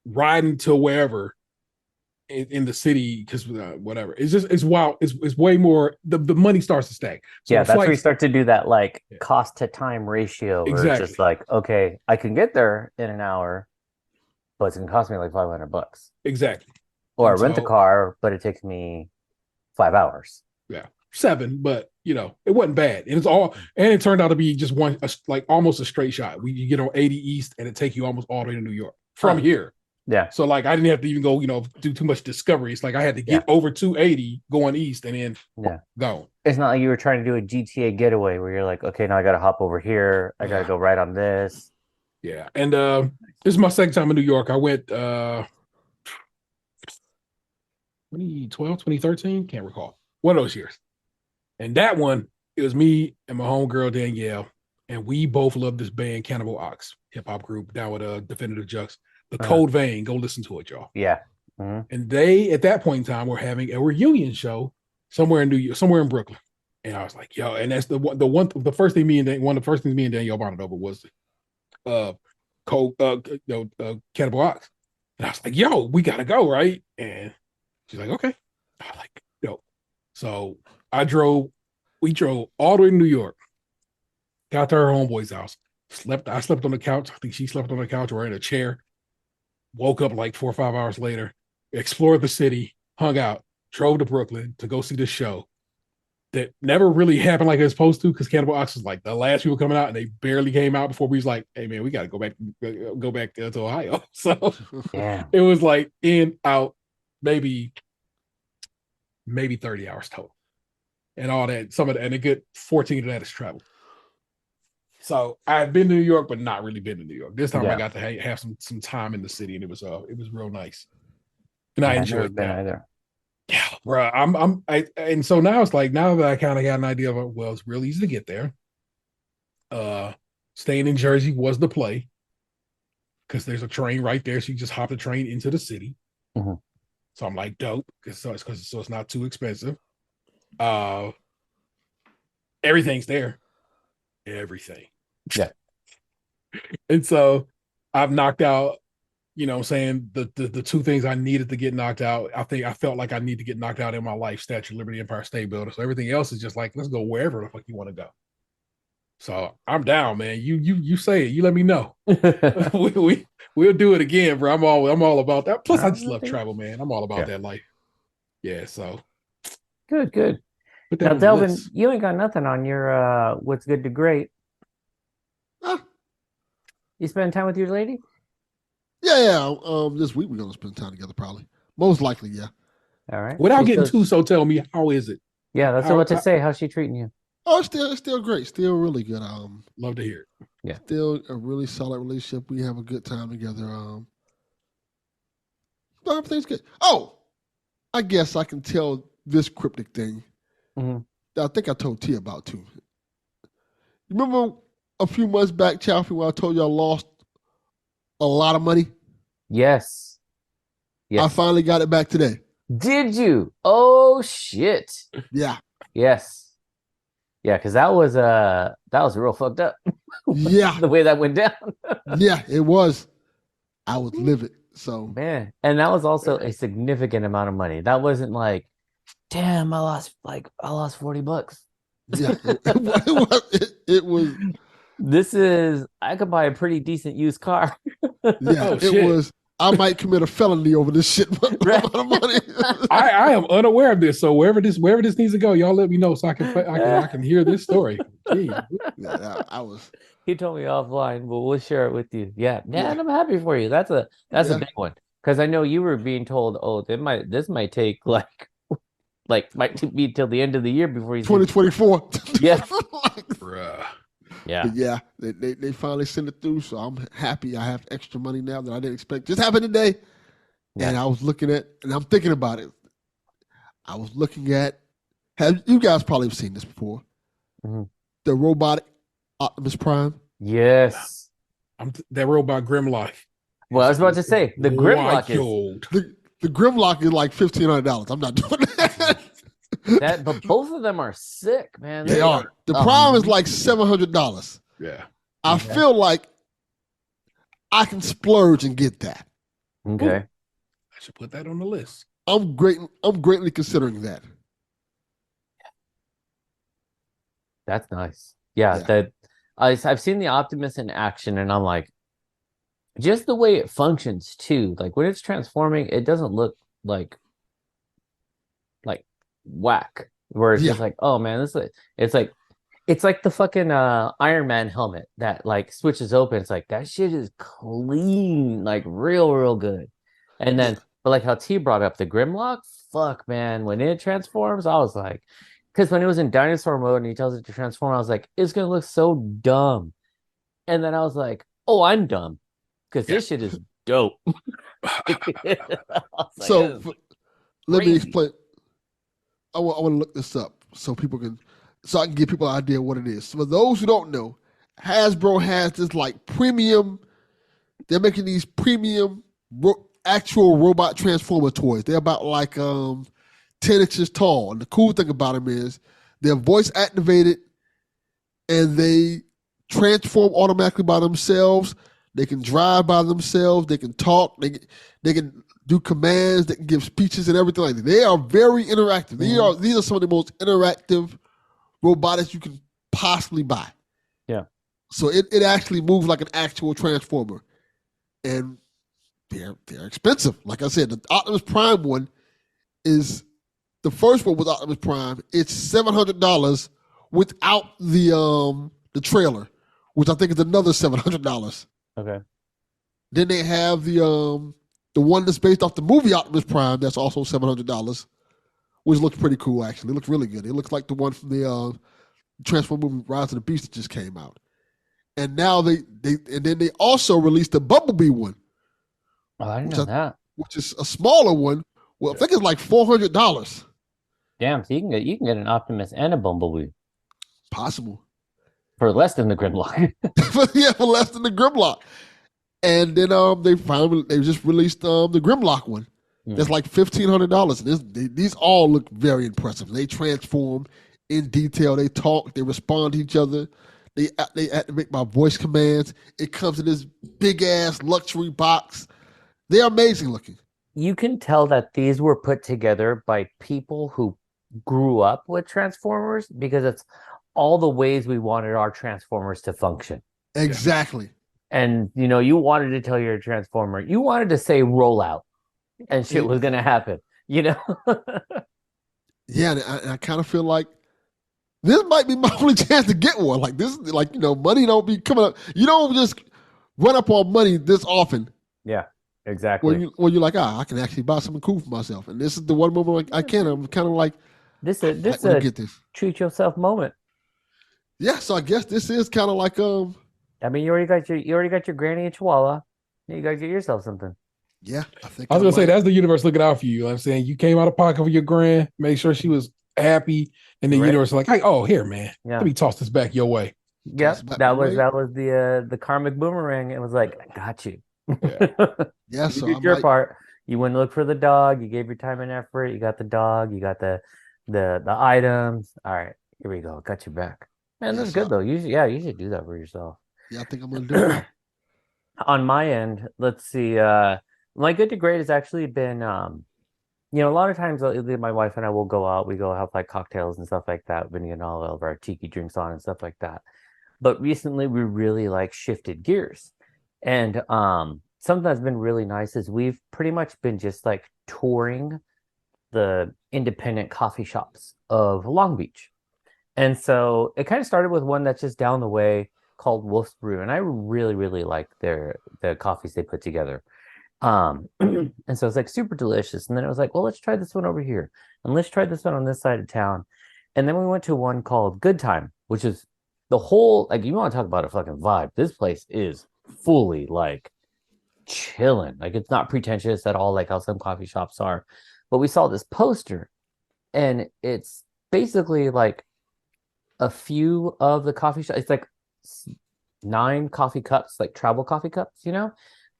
riding to wherever in the city because whatever. It's wild. It's way more. The money starts to stack. So that's where you start to do that like cost to time ratio. Where Exactly. It's just like, okay, I can get there in an hour, but it's gonna cost me like $500. Exactly. Or I rent a car, but it takes me 5 hours. Yeah. 7, but it wasn't bad. And it turned out to be just one, like almost a straight shot. You get on 80 East and it take you almost all the way to New York from here. Yeah. So like, I didn't have to even go, do too much discovery. It's like I had to get over 280 going East and then go. It's not like you were trying to do a GTA getaway where you're like, okay, now I got to hop over here. I got to go right on this. Yeah. And this is my second time in New York. I went 2012, 2013, can't recall. One of those years. And that one, it was me and my homegirl Danielle, and we both loved this band, Cannibal Ox, hip hop group down with Definitive Jux. The Cold Vein, go listen to it, y'all. Yeah. And they, at that point in time, were having a reunion show somewhere in Brooklyn. And I was like, yo, and that's the first thing me and Danielle bonded over was Cannibal Ox. And I was like, yo, we gotta go, right? And she's like, okay. I was like, yo. So we drove all the way to New York, got to her homeboy's house, I slept on the couch. I think she slept on the couch or in a chair, woke up like 4 or 5 hours later, explored the city, hung out, drove to Brooklyn to go see the show. that never really happened like it was supposed to, because Cannibal Ox was like the last people coming out, and they barely came out before we was like, hey man, we got to go back to Ohio. So it was like in, out, maybe 30 hours total, and all that. Some of that, and a good 14 of that is travel. So I've been to New York, but not really been to New York. This time I got to have some time in the city, and it was real nice, and I enjoyed that. Either. Yeah, bro. And so now it's like, now that I kind of got an idea of, well, it's real easy to get there. Staying in Jersey was the play, because there's a train right there. So you just hop the train into the city. Mm-hmm. So I'm like, dope, so it's not too expensive. Everything's there. Everything. Yeah. And so I've knocked out, you know what I'm saying, the two things I needed to get knocked out. I felt like I need to get knocked out in my life: Statue of Liberty, Empire State Building. So everything else is just like, let's go wherever the fuck you want to go. So I'm down, man. You say it. You let me know. We'll do it again, bro. I'm all about that. Plus, I just love travel, man. I'm all about that life. Yeah. So good. Now, Delvin, you ain't got nothing on your what's good to great. You spend time with your lady? Yeah. This week we're gonna spend time together, probably. Most likely, yeah. All right. Without getting too so, tell me, how is it? Yeah, that's what to say. How's she treating you? Oh, it's still great. Still really good. Love to hear it. Yeah. Still a really solid relationship. We have a good time together. Everything's good. Oh, I guess I can tell this cryptic thing. Mm-hmm. That I think I told T about too. You remember a few months back, Chaufie, when I told you I lost a lot of money? Yes. I finally got it back today. Did you? Oh shit. Yeah. Yes. Yeah, because that was real fucked up. Yeah. The way that went down. Yeah, it was. I was livid. So man. And that was also a significant amount of money. That wasn't like, damn, I lost $40. Yeah. It was. This is, I could buy a pretty decent used car. Yeah, it was. I might commit a felony over this shit. Amount of money. I am unaware of this, so wherever this needs to go, y'all let me know so I can hear this story. Yeah, I was. He told me offline, but we'll share it with you. Yeah, and I'm happy for you. That's a big one, because I know you were being told, oh, this might take might be till the end of the year before you 2024. Yeah. Bruh. Yeah. But yeah, they finally sent it through, so I'm happy. I have extra money now that I didn't expect. Just happened today. Yeah. And I was looking at, and I'm thinking about it. I was looking at, you guys probably have seen this before. Mm-hmm. The robotic Optimus Prime. Yes. That robot Grimlock. Well, I was about to say, the Grimlock is... The Grimlock is like $1,500. I'm not doing that. But both of them are sick, man. They are. The Prime is like $700. Yeah. I feel like I can splurge and get that. Okay. Ooh, I should put that on the list. I'm greatly considering that. That's nice. Yeah. I've seen the Optimus in action, and I'm like, just the way it functions too. Like when it's transforming, it doesn't look like whack. Where it's just like, oh man, it's like the fucking Iron Man helmet that like switches open. It's like that shit is clean, like real good. And then, but like how T brought up the Grimlock, fuck man, when it transforms, I was like, because when it was in dinosaur mode and he tells it to transform, I was like, it's gonna look so dumb. And then I was like, oh, I'm dumb. Because this shit is dope. So let me explain. I want to look this up so I can give people an idea of what it is. So for those who don't know, Hasbro has this like premium. They're making these premium actual robot transformer toys. They're about like 10 inches tall. And the cool thing about them is they're voice activated and they transform automatically by themselves. They can drive by themselves. They can talk. They can do commands. They can give speeches and everything like that. They are very interactive. These are some of the most interactive robotics you can possibly buy. Yeah. So it actually moves like an actual transformer, and they're expensive. Like I said, the Optimus Prime one is the first one with Optimus Prime, it's $700 without the trailer, which I think is another $700. Okay. Then they have the one that's based off the movie Optimus Prime, that's also $700, which looks pretty cool actually. It looks really good. It looks like the one from the Transformers movie Rise of the Beast that just came out. And now they also released the Bumblebee one. Oh, I didn't know that. Which is a smaller one. Well, I think it's like $400. Damn, so you can get an Optimus and a Bumblebee. Possible. For less than the Grimlock. For less than the Grimlock. And then they just released the Grimlock one. That's like $1,500. These all look very impressive. They transform in detail. They talk. They respond to each other. They activate my voice commands. It comes in this big ass luxury box. They're amazing looking. You can tell that these were put together by people who grew up with Transformers, because it's all the ways we wanted our Transformers to function. Exactly. And you wanted to tell your Transformer, you wanted to say roll out, and shit was gonna happen. Yeah, and I kind of feel like this might be my only chance to get one. Like this, money don't be coming up. You don't just run up on money this often. Yeah, exactly. When you're like, I can actually buy something cool for myself, and this is the one moment I can. I'm kind of like, this get this treat yourself moment. Yeah, so I guess this is kind of like I mean, you already got your granny and chihuahua. You gotta get yourself something. Yeah, I think I was gonna say that's the universe looking out for you. You know what I'm saying, you came out of pocket for your grand, make sure she was happy, and the universe was like, oh, here, man, let me toss this back your way. Yep, that was the karmic boomerang. It was like, I got you. Yeah, so you did your part. You went to look for the dog. You gave your time and effort. You got the dog. You got the items. All right, here we go. Got you back. Man, that's good though. You should do that for yourself. Yeah, I think I'm gonna do it. On my end, let's see. My good to great has actually been, a lot of times my wife and I will go out. We go have like cocktails and stuff like that. We've been getting all of our tiki drinks on and stuff like that. But recently, we really like shifted gears, and something that's been really nice is we've pretty much been just like touring the independent coffee shops of Long Beach. And so it kind of started with one that's just down the way called Wolf's Brew. And I really, really like the coffees they put together. And so it's like super delicious. And then it was like, well, let's try this one over here. And let's try this one on this side of town. And then we went to one called Good Time, which is the whole, like, you want to talk about a fucking vibe. This place is fully like chilling. Like, it's not pretentious at all, like how some coffee shops are. But we saw this poster, and it's basically like a few of the coffee shops. It's like 9 coffee cups, like travel coffee cups,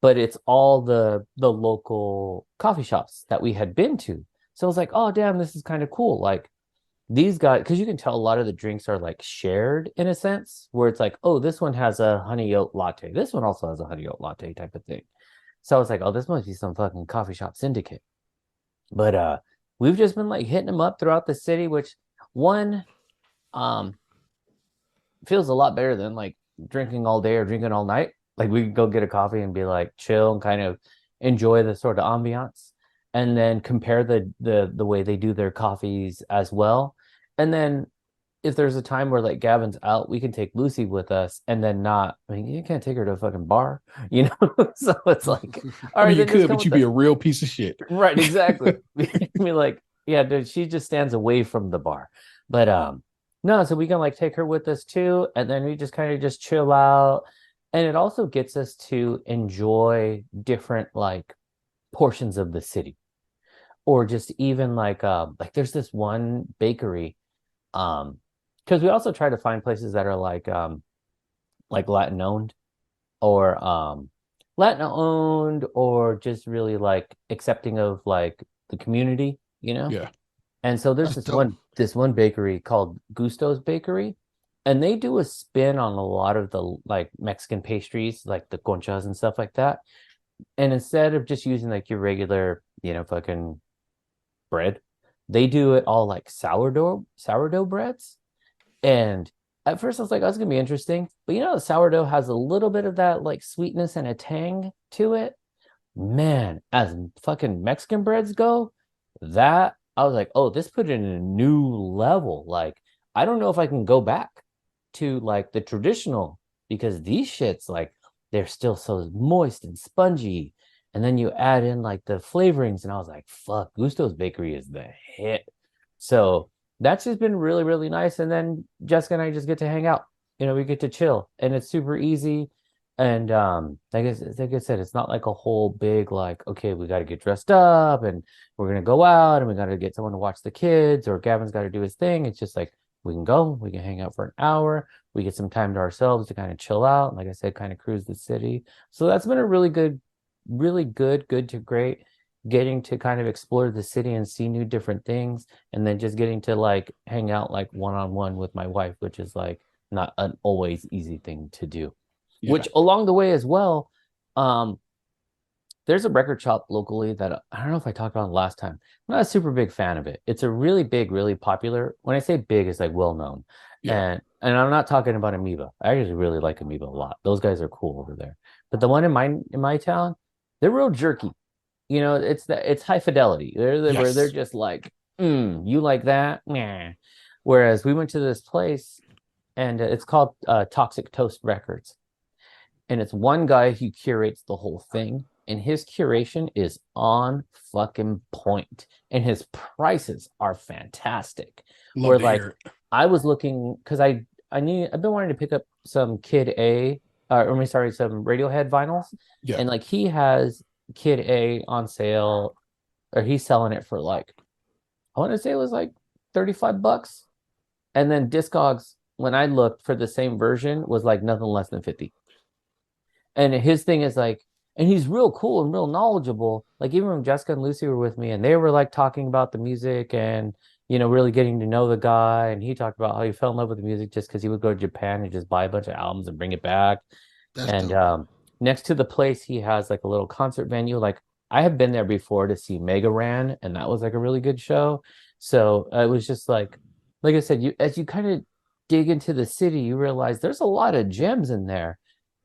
but it's all the local coffee shops that we had been to. So I was like, oh damn, this is kind of cool. Like, these guys, because you can tell a lot of the drinks are like shared in a sense, where it's like, oh, this one has a honey oat latte, this one also has a honey oat latte type of thing. So I was like, oh, this must be some fucking coffee shop syndicate. But we've just been like hitting them up throughout the city, which one feels a lot better than like drinking all day or drinking all night. Like, we could go get a coffee and be like chill and kind of enjoy the sort of ambiance, and then compare the way they do their coffees as well. And then if there's a time where like Gavin's out, we can take Lucy with us, and then you can't take her to a fucking bar, So it's like, all right, you could, but you'd be a real piece of shit. Right, exactly. I mean, like, yeah, dude, she just stands away from the bar. But no, so we can like take her with us too, and then we just kind of just chill out. And it also gets us to enjoy different like portions of the city, or just even like there's this one bakery, because we also try to find places that are like Latin owned, or or just really like accepting of like the community, Yeah. And so there's this one bakery called Gusto's Bakery, and they do a spin on a lot of the like Mexican pastries, like the conchas and stuff like that. And instead of just using like your regular, fucking bread, they do it all like sourdough breads. And at first I was like, oh, that's gonna be interesting. But the sourdough has a little bit of that like sweetness and a tang to it. Man, as fucking Mexican breads go, that I was like, oh, this put it in a new level. Like, I don't know if I can go back to like the traditional because these shits, like, they're still so moist and spongy. And then you add in like the flavorings, and I was like, fuck, Gusto's Bakery is the hit. So that's just been really, really nice. And then Jessica and I just get to hang out. We get to chill, and it's super easy. And like I said, it's not like a whole big like, okay, we got to get dressed up and we're gonna go out and we got to get someone to watch the kids, or Gavin's got to do his thing. It's just like we can go, we can hang out for an hour, we get some time to ourselves to kind of chill out. Like I said, kind of cruise the city. So that's been a really good to great. Getting to kind of explore the city and see new different things, and then just getting to like hang out like one-on-one with my wife, which is like not an always easy thing to do. Yeah. Which along the way as well, there's a record shop locally that I don't know if I talked about last time. I'm not a super big fan of it. It's a really big, really popular. When I say big, it's like well known. Yeah. And I'm not talking about Amoeba. I actually really like Amoeba a lot. Those guys are cool over there. But the one in my town, they're real jerky. It's high fidelity. Where they're just like, you like that? Nah. Whereas we went to this place, and it's called Toxic Toast Records. And it's one guy who curates the whole thing, and his curation is on fucking point, and his prices are fantastic. Where like I was looking because I've been wanting to pick up some some Radiohead vinyls, and like he has Kid A on sale, or he's selling it for like, I want to say it was like $35, and then Discogs, when I looked for the same version, was like nothing less than 50. And his thing is like, and he's real cool and real knowledgeable. Like even when Jessica and Lucy were with me, and they were like talking about the music and really getting to know the guy, and he talked about how he fell in love with the music just because he would go to Japan and just buy a bunch of albums and bring it back. That's dope. Next to the place, he has like a little concert venue. Like I have been there before to see Mega Ran, and that was like a really good show. So it was just like I said, as you kind of dig into the city, you realize there's a lot of gems in there.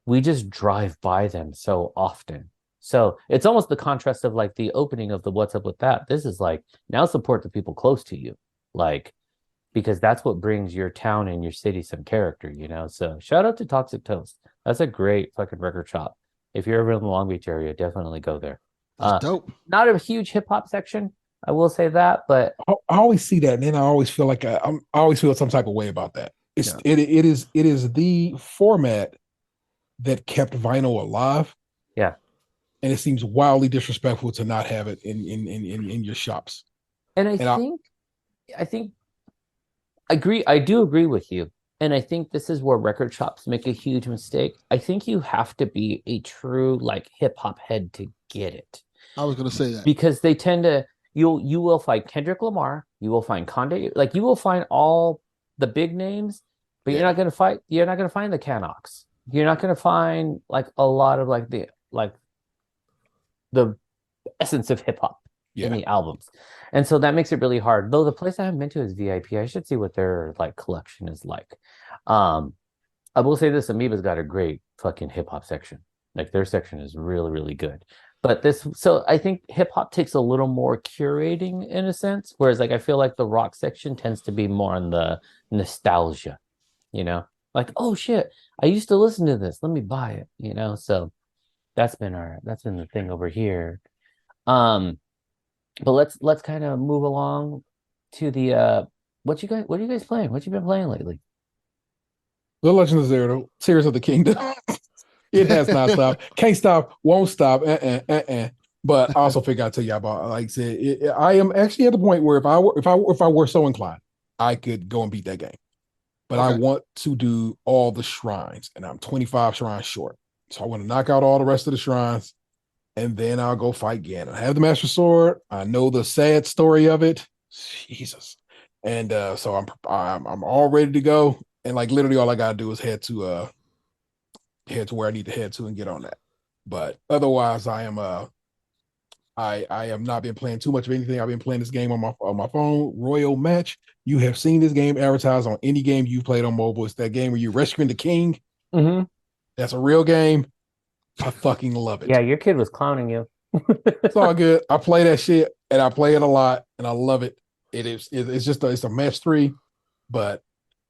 We just drive by them so often. So it's almost the contrast of like the opening of the What's Up With That. This is like, now support the people close to you. Like, because that's what brings your town and your city some character, So shout out to Toxic Toast. That's a great fucking record shop. If you're ever in the Long Beach area, definitely go there. That's dope. Not a huge hip hop section, I will say that, but I always see that, and then I always feel like I always feel some type of way about that. It is the format that kept vinyl alive. Yeah, and it seems wildly disrespectful to not have it in your shops. And I do agree with you. And I think this is where record shops make a huge mistake. I think you have to be a true like hip hop head to get it. I was gonna say that. Because they tend to, you will find Kendrick Lamar, you will find Kanye, like you will find all the big names, but you're not gonna find the Canox. You're not gonna find like a lot of like the essence of hip hop in the albums. And so that makes it really hard. Though the place I haven't been to is VIP. I should see what their like collection is like. I will say this, Amoeba's got a great fucking hip hop section. Like their section is really, really good. But so I think hip hop takes a little more curating in a sense, whereas like I feel like the rock section tends to be more on the nostalgia, like, oh shit, I used to listen to this, let me buy it, so that's been the thing over here. But let's kind of move along to the what are you guys playing? What you been playing lately? The Legend of Zelda, Tears of the Kingdom. It has not stopped. Can't stop, won't stop. But I also figure I'll tell you about, like I said, I am actually at the point where if I were so inclined, I could go and beat that game. But I want to do all the shrines, and I'm 25 shrines short. So I want to knock out all the rest of the shrines, and then I'll go fight Ganon. I have the Master Sword. I know the sad story of it. Jesus. And so I'm all ready to go. And like literally all I gotta do is head to where I need to head to and get on that. But otherwise, I am not been playing too much of anything. I've been playing this game on my phone, Royal Match. You have seen this game advertised on any game you played on mobile. It's that game where you're rescuing the king. Mm-hmm. That's a real game. I fucking love it. Yeah, your kid was clowning you. It's all good. I play that shit and I play it a lot, and I love it. It's a match 3, but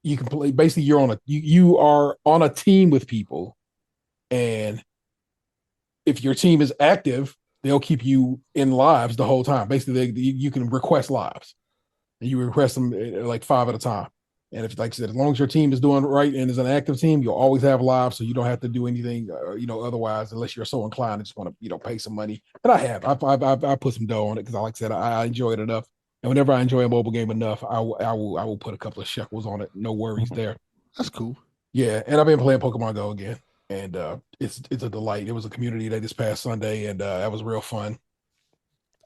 you can play. Basically, you are on a team with people, and if your team is active, they'll keep you in lives the whole time. Basically, you can request lives, and you request them like 5 at a time. And if, like I said, as long as your team is doing right and is an active team, you'll always have lives, so you don't have to do anything, otherwise, unless you're so inclined and just want to, pay some money. And I put some dough on it because, like I said, I enjoy it enough. And whenever I enjoy a mobile game enough, I will put a couple of shekels on it. No worries there. That's cool. Yeah, and I've been playing Pokemon Go again, and it's a delight. It was a community day this past Sunday, and that was real fun.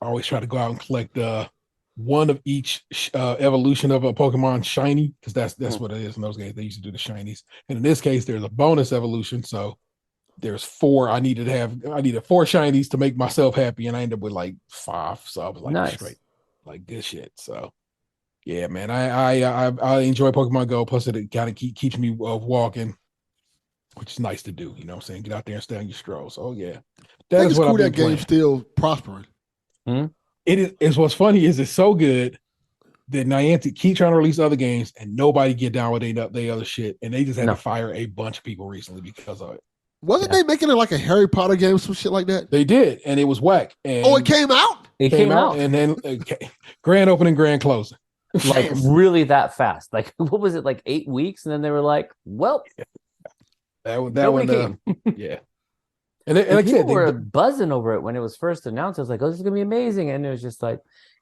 I always try to go out and collect one of each evolution of a Pokemon shiny, because that's what it is in those games. They used to do the shinies, and in this case, there's a bonus evolution. So there's 4. I needed 4 shinies to make myself happy, and I ended up with like 5. So I was like, straight, like good shit. So yeah, man, I enjoy Pokemon Go. Plus, it kind of keeps me walking, which is nice to do. You know what I'm saying? Get out there and stay on your strolls. Oh yeah, that is what cool. That game's still prospering. It's what's funny is it's so good that Niantic keep trying to release other games and nobody get down with they other shit, and they just had to fire a bunch of people recently because of it. Wasn't they making it like a Harry Potter game, some shit like that? They did, and it was whack. And it came out. It came out, and then grand opening, grand closing, like really that fast. Like what was it, like 8 weeks, and then they were like, "Well, that one came." Yeah. And like people were buzzing over it when it was first announced. I was like, "Oh, this is gonna be amazing!" And it was just like,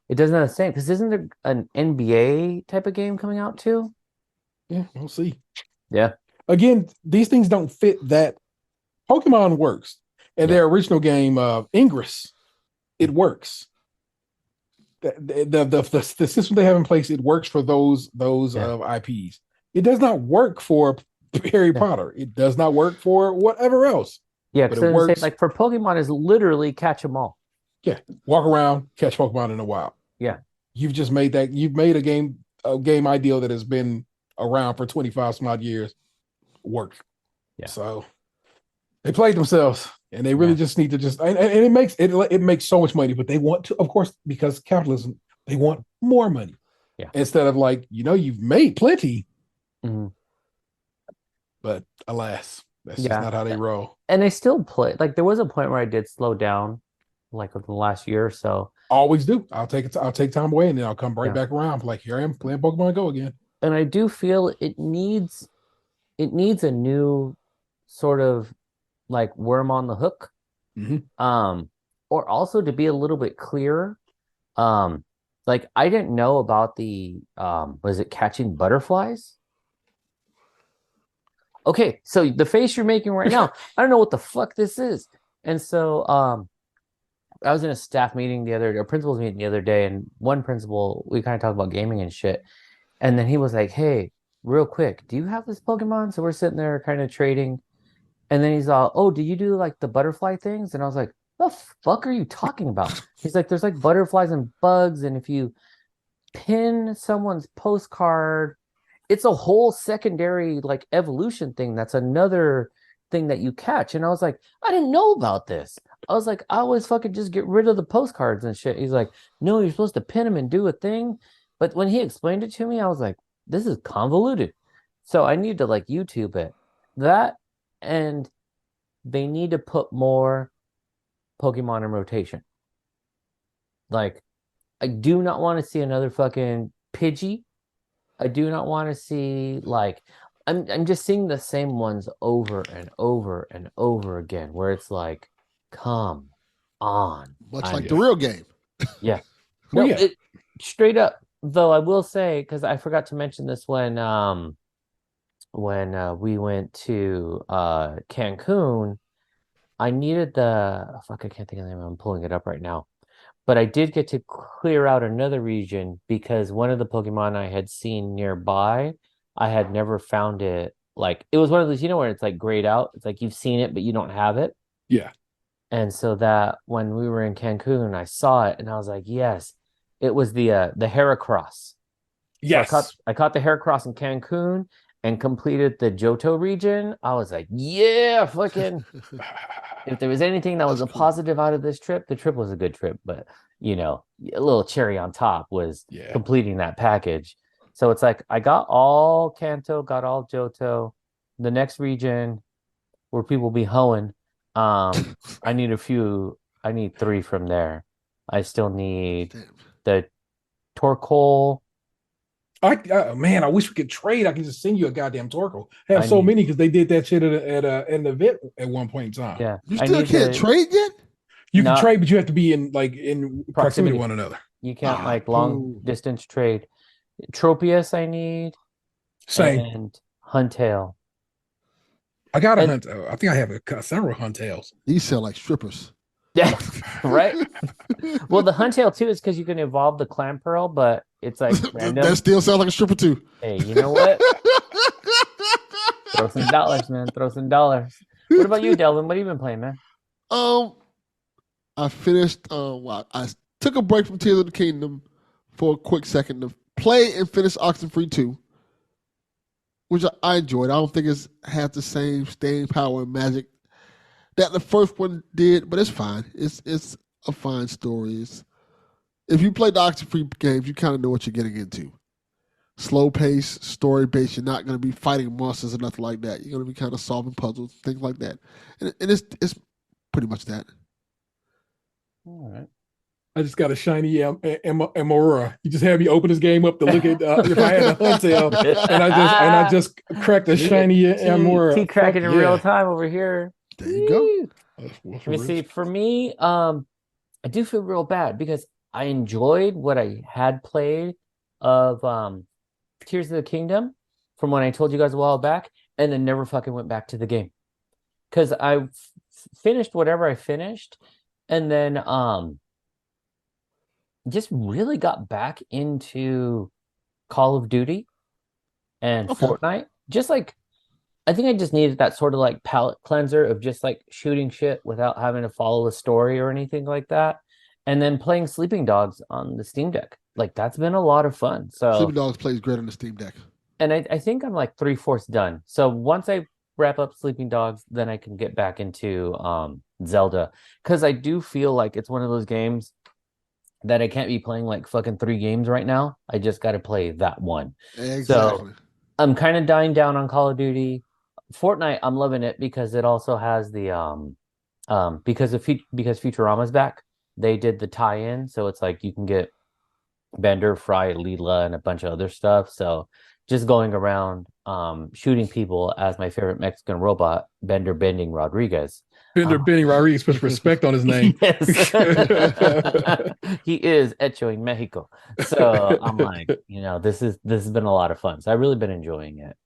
it doesn't have the same. Because isn't there an NBA type of game coming out too? Yeah, we'll see. Yeah. Again, these things don't fit that. Pokemon works, and their original game, Ingress, it works. The system they have in place, it works for those IPs. It does not work for Harry Potter. It does not work for whatever else. Yeah, because like for Pokemon is literally catch them all. Yeah, walk around, catch Pokemon in the wild. Yeah, you've made a game ideal that has been around for 25 some odd years work. Yeah, so they played themselves, and they really just need to and it makes so much money, but they want to, of course, because capitalism, they want more money. Yeah, instead of like you've made plenty, but alas. That's just not how they roll. And I still play. Like there was a point where I did slow down, like within the last year or so. Always do. I'll take time away, and then I'll come right back around. Like here I am playing Pokemon Go again. And I do feel it needs a new sort of like worm on the hook, or also to be a little bit clearer. Like I didn't know about the was it catching butterflies? Okay, so the face you're making right now, I don't know what the fuck this is. And so I was in a staff meeting principal's meeting the other day, and one principal, we kind of talked about gaming and shit. And then he was like, "Hey, real quick, do you have this Pokemon?" So we're sitting there kind of trading. And then he's all, "Oh, do you do like the butterfly things?" And I was like, "The fuck are you talking about?" He's like, "There's like butterflies and bugs, and if you pin someone's postcard, it's a whole secondary like evolution thing. That's another thing that you catch." And I was like, "I didn't know about this." I was like, "I always fucking just get rid of the postcards and shit." He's like, "No, you're supposed to pin them and do a thing." But when he explained it to me, I was like, "This is convoluted." So I need to like YouTube it. That, and they need to put more Pokemon in rotation. Like, I do not want to see another fucking Pidgey. I do not want to see like I'm just seeing the same ones over and over and over again, where it's like, come on. Much like the real game. Yeah. No, it, straight up, though, I will say, because I forgot to mention this when we went to Cancun, I needed I can't think of the name. I'm pulling it up right now. But I did get to clear out another region because one of the Pokemon I had seen nearby, I had never found it. Like, it was one of those, where it's like grayed out. It's like you've seen it, but you don't have it. Yeah. And so that when we were in Cancun, I saw it and I was like, yes, it was the Heracross. Yes. So I caught the Heracross in Cancun and completed the Johto region. I was like, yeah, fucking. if there was anything that was a positive out of this trip, the trip was a good trip. But you know, a little cherry on top was completing that package. So it's like I got all Kanto, got all Johto. The next region where people be hoeing, I need 3 from there. I still need the Torkoal. Man, I wish we could trade. I can just send you a goddamn Torkoal. I have so many because they did that shit at an event at one point in time. Yeah, you still can't trade yet. You can trade, but you have to be in proximity to one another. You can't long distance trade. Tropius, I need. Same. And Huntail. I got a Huntail. I think I have several Huntails. These sell like strippers. Yeah, right. Well, the Huntail too is because you can evolve the Clamperl, but it's like random. That still sounds like a stripper too. Hey, you know what? Throw some dollars, man. Throw some dollars. What about you, Delvin? What have you been playing, man? I finished. I took a break from Tears of the Kingdom for a quick second to play and finish OxenFree 2, which I enjoyed. I don't think it's had the same staying power and magic that the first one did, but it's fine. It's a fine story. If you play the OxenFree games, you kind of know what you're getting into. Slow pace, story based. You're not going to be fighting monsters or nothing like that. You're going to be kind of solving puzzles, things like that, and it's pretty much that. All right. I just got a shiny Aurora. You just had me open this game up to look at if I had a Huntail, and I just cracked a shiny Aurora. He cracking in real time over here. There you go. Let me see. For me, I do feel real bad because I enjoyed what I had played of Tears of the Kingdom from when I told you guys a while back, and then never fucking went back to the game because I finished whatever I finished, and then just really got back into Call of Duty and Fortnite. Just like I think I just needed that sort of like palate cleanser of just like shooting shit without having to follow a story or anything like that. And then playing Sleeping Dogs on the Steam Deck. Like that's been a lot of fun. So Sleeping Dogs plays great on the Steam Deck. And I think I'm like 3/4 done. So once I wrap up Sleeping Dogs, then I can get back into Zelda. Because I do feel like it's one of those games that I can't be playing like fucking 3 games right now. I just got to play that one. Exactly. So I'm kind of dying down on Call of Duty. Fortnite, I'm loving it because it also has the because Futurama's back. They did the tie-in, so it's like you can get Bender, Fry, Leela, and a bunch of other stuff. So just going around shooting people as my favorite Mexican robot, Bender Bending Rodriguez. Bender Bending Rodriguez, put respect on his name. Yes. He is Hecho in Mexico. So I'm like, this has been a lot of fun. So I've really been enjoying it.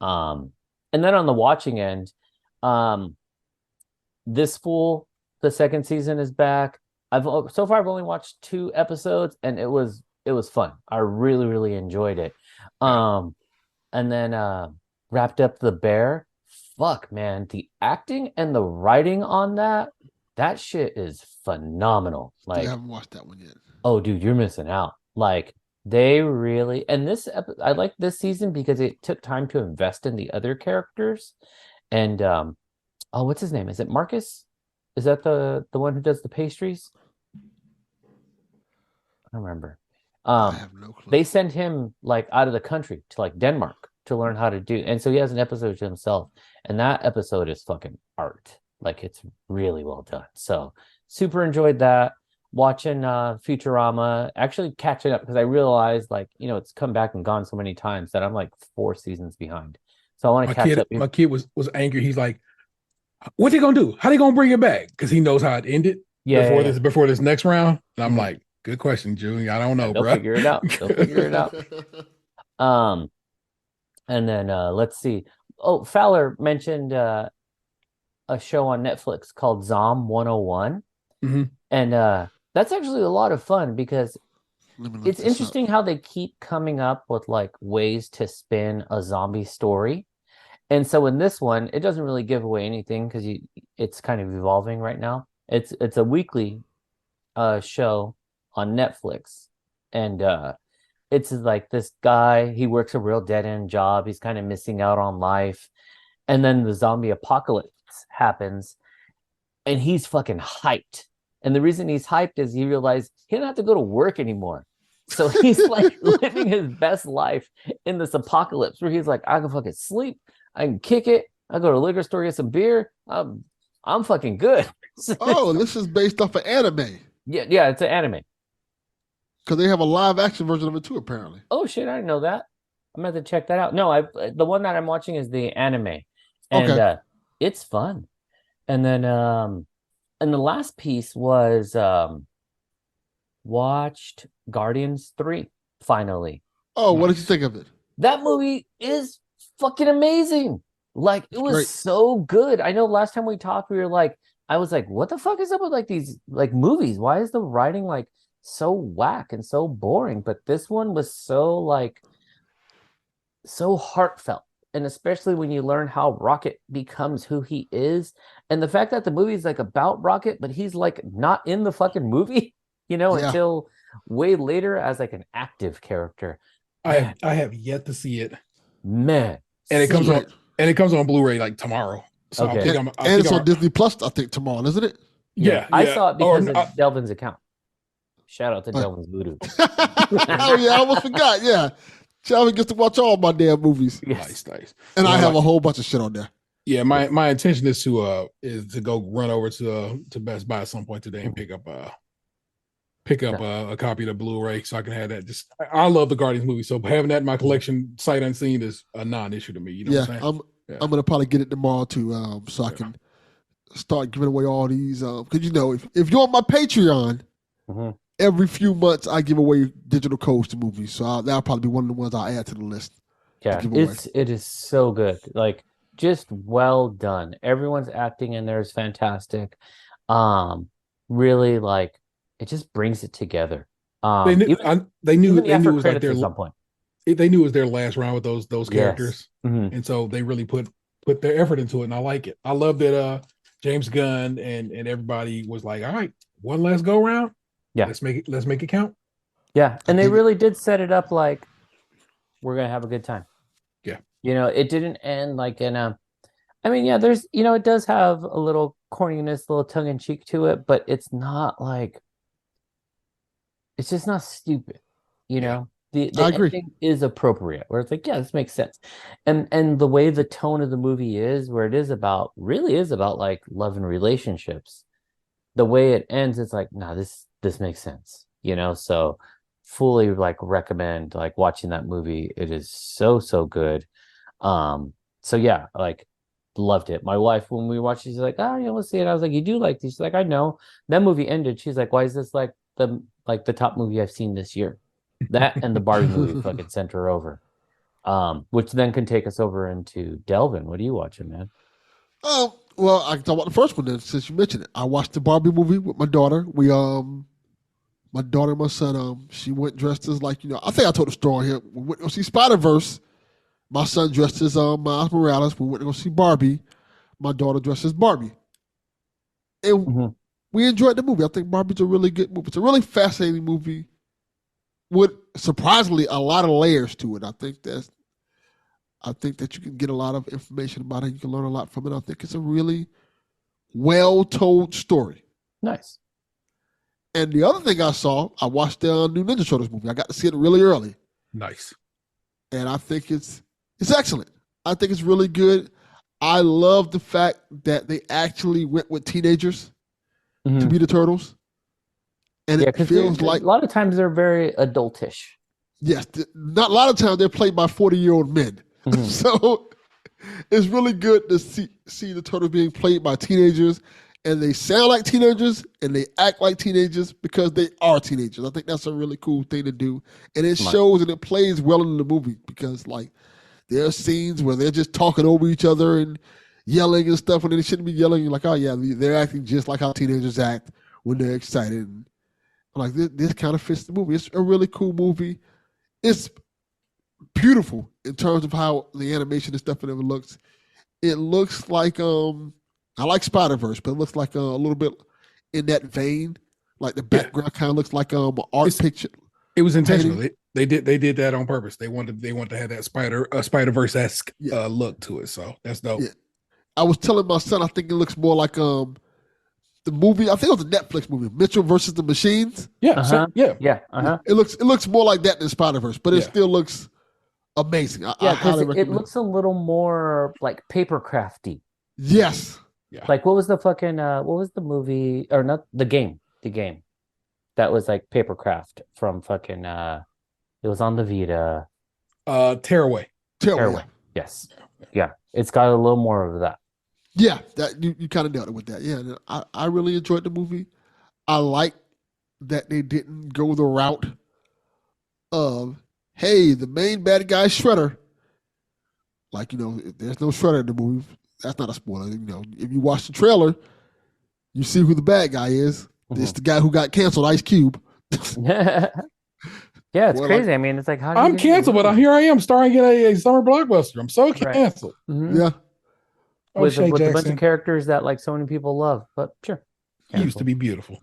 And then on the watching end, This Fool, the second season is back. So far I've only watched 2 episodes, and it was fun. I really, really enjoyed it. And then wrapped up The Bear. Fuck, man, the acting and the writing on that shit is phenomenal. Like, I haven't watched that one yet. Oh, dude, you're missing out. Like, they really, and I like this season because it took time to invest in the other characters. And what's his name? Is it Marcus? Is that the one who does the pastries? I don't remember. I have no clue. They send him like out of the country to like Denmark to learn how to do, and so he has an episode to himself, and that episode is fucking art. Like, it's really well done. So super enjoyed that. Watching Futurama, actually catching up because I realized it's come back and gone so many times that I'm like 4 seasons behind. So I want to catch up. My kid was angry. He's like, "What they gonna do? How they gonna bring it back?" Because he knows how it ended. Before this next round. And I'm like, good question, Junior. I don't know, bro. Figure it out. They'll figure it out. And then let's see. Oh, Fowler mentioned a show on Netflix called Zom 101. Mm-hmm. And that's actually a lot of fun because it's interesting how they keep coming up with like ways to spin a zombie story. And so in this one, it doesn't really give away anything because it's kind of evolving right now. It's a weekly show on Netflix, and it's like this guy, he works a real dead-end job. He's kind of missing out on life. And then the zombie apocalypse happens. and he's fucking hyped. And the reason he's hyped is he realized he didn't have to go to work anymore. So he's like living his best life in this apocalypse where he's like, I can fucking sleep, I can kick it, I go to a liquor store, get some beer, I'm fucking good. Oh, this is based off of anime. Yeah, it's an anime. Because they have a live action version of it too, apparently. Oh shit, I didn't know that. I'm gonna have to check that out. No, the one that I'm watching is the anime, and it's fun. And then and the last piece was watched Guardians 3 finally. Oh, what did you think of it? That movie is fucking amazing. Like it was so good. I know last time we talked, we were like, I was like, what the fuck is up with like these like movies? Why is the writing like so whack and so boring? But this one was so like so heartfelt. And especially when you learn how Rocket becomes who he is. And the fact that the movie is like about Rocket, but he's like not in the fucking movie, until way later as like an active character. I have yet to see it. Man. And it comes on Blu-ray like tomorrow. So okay. And it's on Disney Plus, I think, tomorrow, isn't it? Yeah. I saw it because of Delvin's account. Shout out to Delvin's Voodoo. Oh yeah, I almost forgot. Yeah. Chaufie gets to watch all my damn movies. Yes. Nice. And I have a whole bunch of shit on there. Yeah, my intention is to go run over to Best Buy at some point today and pick up a copy of the Blu-ray so I can have that. Just I love the Guardians movie, so having that in my collection sight unseen is a non-issue to me. You know what I'm saying? I'm gonna probably get it tomorrow too, so I can start giving away all these. Because if you're on my Patreon, every few months I give away digital codes to movies, so that'll probably be one of the ones I'll add to the list. Yeah, it is so good. Like just well done. Everyone's acting in there is fantastic. Really like it just brings it together. They knew it was like at some point. They knew it was their last round with those characters, yes. And so they really put their effort into it, and I like it. I love that James Gunn and everybody was like, all right, one last go round. Yeah, let's make it count. Yeah, and they really did set it up like we're gonna have a good time. Yeah, it didn't end like in a. I mean, yeah, there's it does have a little corniness, a little tongue in cheek to it, but it's not like. It's just not stupid, The ending is appropriate, where it's like, yeah, this makes sense, and the way the tone of the movie is, where it is about like love and relationships. The way it ends, it's like, nah, this makes sense, So, fully like recommend like watching that movie. It is so good. So yeah, like loved it. My wife, when we watched it, she's like, let's see it. I was like, you do like these? She's like, I know. That movie ended. She's like, why is this like the top movie I've seen this year? That and the Barbie movie fucking sent her over. Which then can take us over into Delvin. What are you watching, man? Well, I can talk about the first one then, since you mentioned it. I watched the Barbie movie with my daughter. My daughter and my son, she went dressed as like, I think I told the story here. We went to go see Spider-Verse. My son dressed as Miles Morales. We went to go see Barbie. My daughter dressed as Barbie. And we enjoyed the movie. I think Barbie's a really good movie. It's a really fascinating movie with surprisingly a lot of layers to it. I think that you can get a lot of information about it. You can learn a lot from it. I think it's a really well-told story. Nice. And the other thing I watched the new Ninja Turtles movie. I got to see it really early. Nice. And I think it's excellent. I think it's really good. I love the fact that they actually went with teenagers to be the Turtles. And it feels like... A lot of times they're very adultish. Yes. Not a lot of times they're played by 40-year-old men. So it's really good to see the Turtles being played by teenagers, and they sound like teenagers and they act like teenagers because they are teenagers. I think that's a really cool thing to do, and it shows and it plays well in the movie because like there are scenes where they're just talking over each other and yelling and stuff when they shouldn't be yelling. You're like, oh yeah, they're acting just like how teenagers act when they're excited. And like this kind of fits the movie. It's a really cool movie. It's beautiful in terms of how the animation and stuff and it looks. It looks like I like Spider-Verse, but it looks like a little bit in that vein. Like the background kind of looks like an art picture. It was intentional. They did that on purpose. They wanted to have that Spider-Verse-esque look to it. So that's dope. Yeah. I was telling my son I think it looks more like the movie. I think it was a Netflix movie, Mitchell versus the Machines. Yeah, It looks more like that than Spider-Verse, but it still looks amazing. I highly recommend. It looks a little more like paper crafty. Yes. Yeah. Like what was the fucking what was the movie or not the game? The game that was like papercraft from fucking it was on the Vita. Tearaway. Yes. Yeah. It's got a little more of that. Yeah, that you kind of nailed it with that. Yeah, I really enjoyed the movie. I like that they didn't go the route of, hey, the main bad guy is Shredder. Like, if there's no Shredder in the movie, that's not a spoiler. If you watch the trailer, you see who the bad guy is. Mm-hmm. It's the guy who got canceled, Ice Cube. Yeah, it's crazy. I mean, it's like, how do you I'm canceled, but here I am starring in a summer blockbuster. I'm so canceled. Right. Mm-hmm. Yeah. With a bunch of characters that like so many people love, but sure. He used to be beautiful.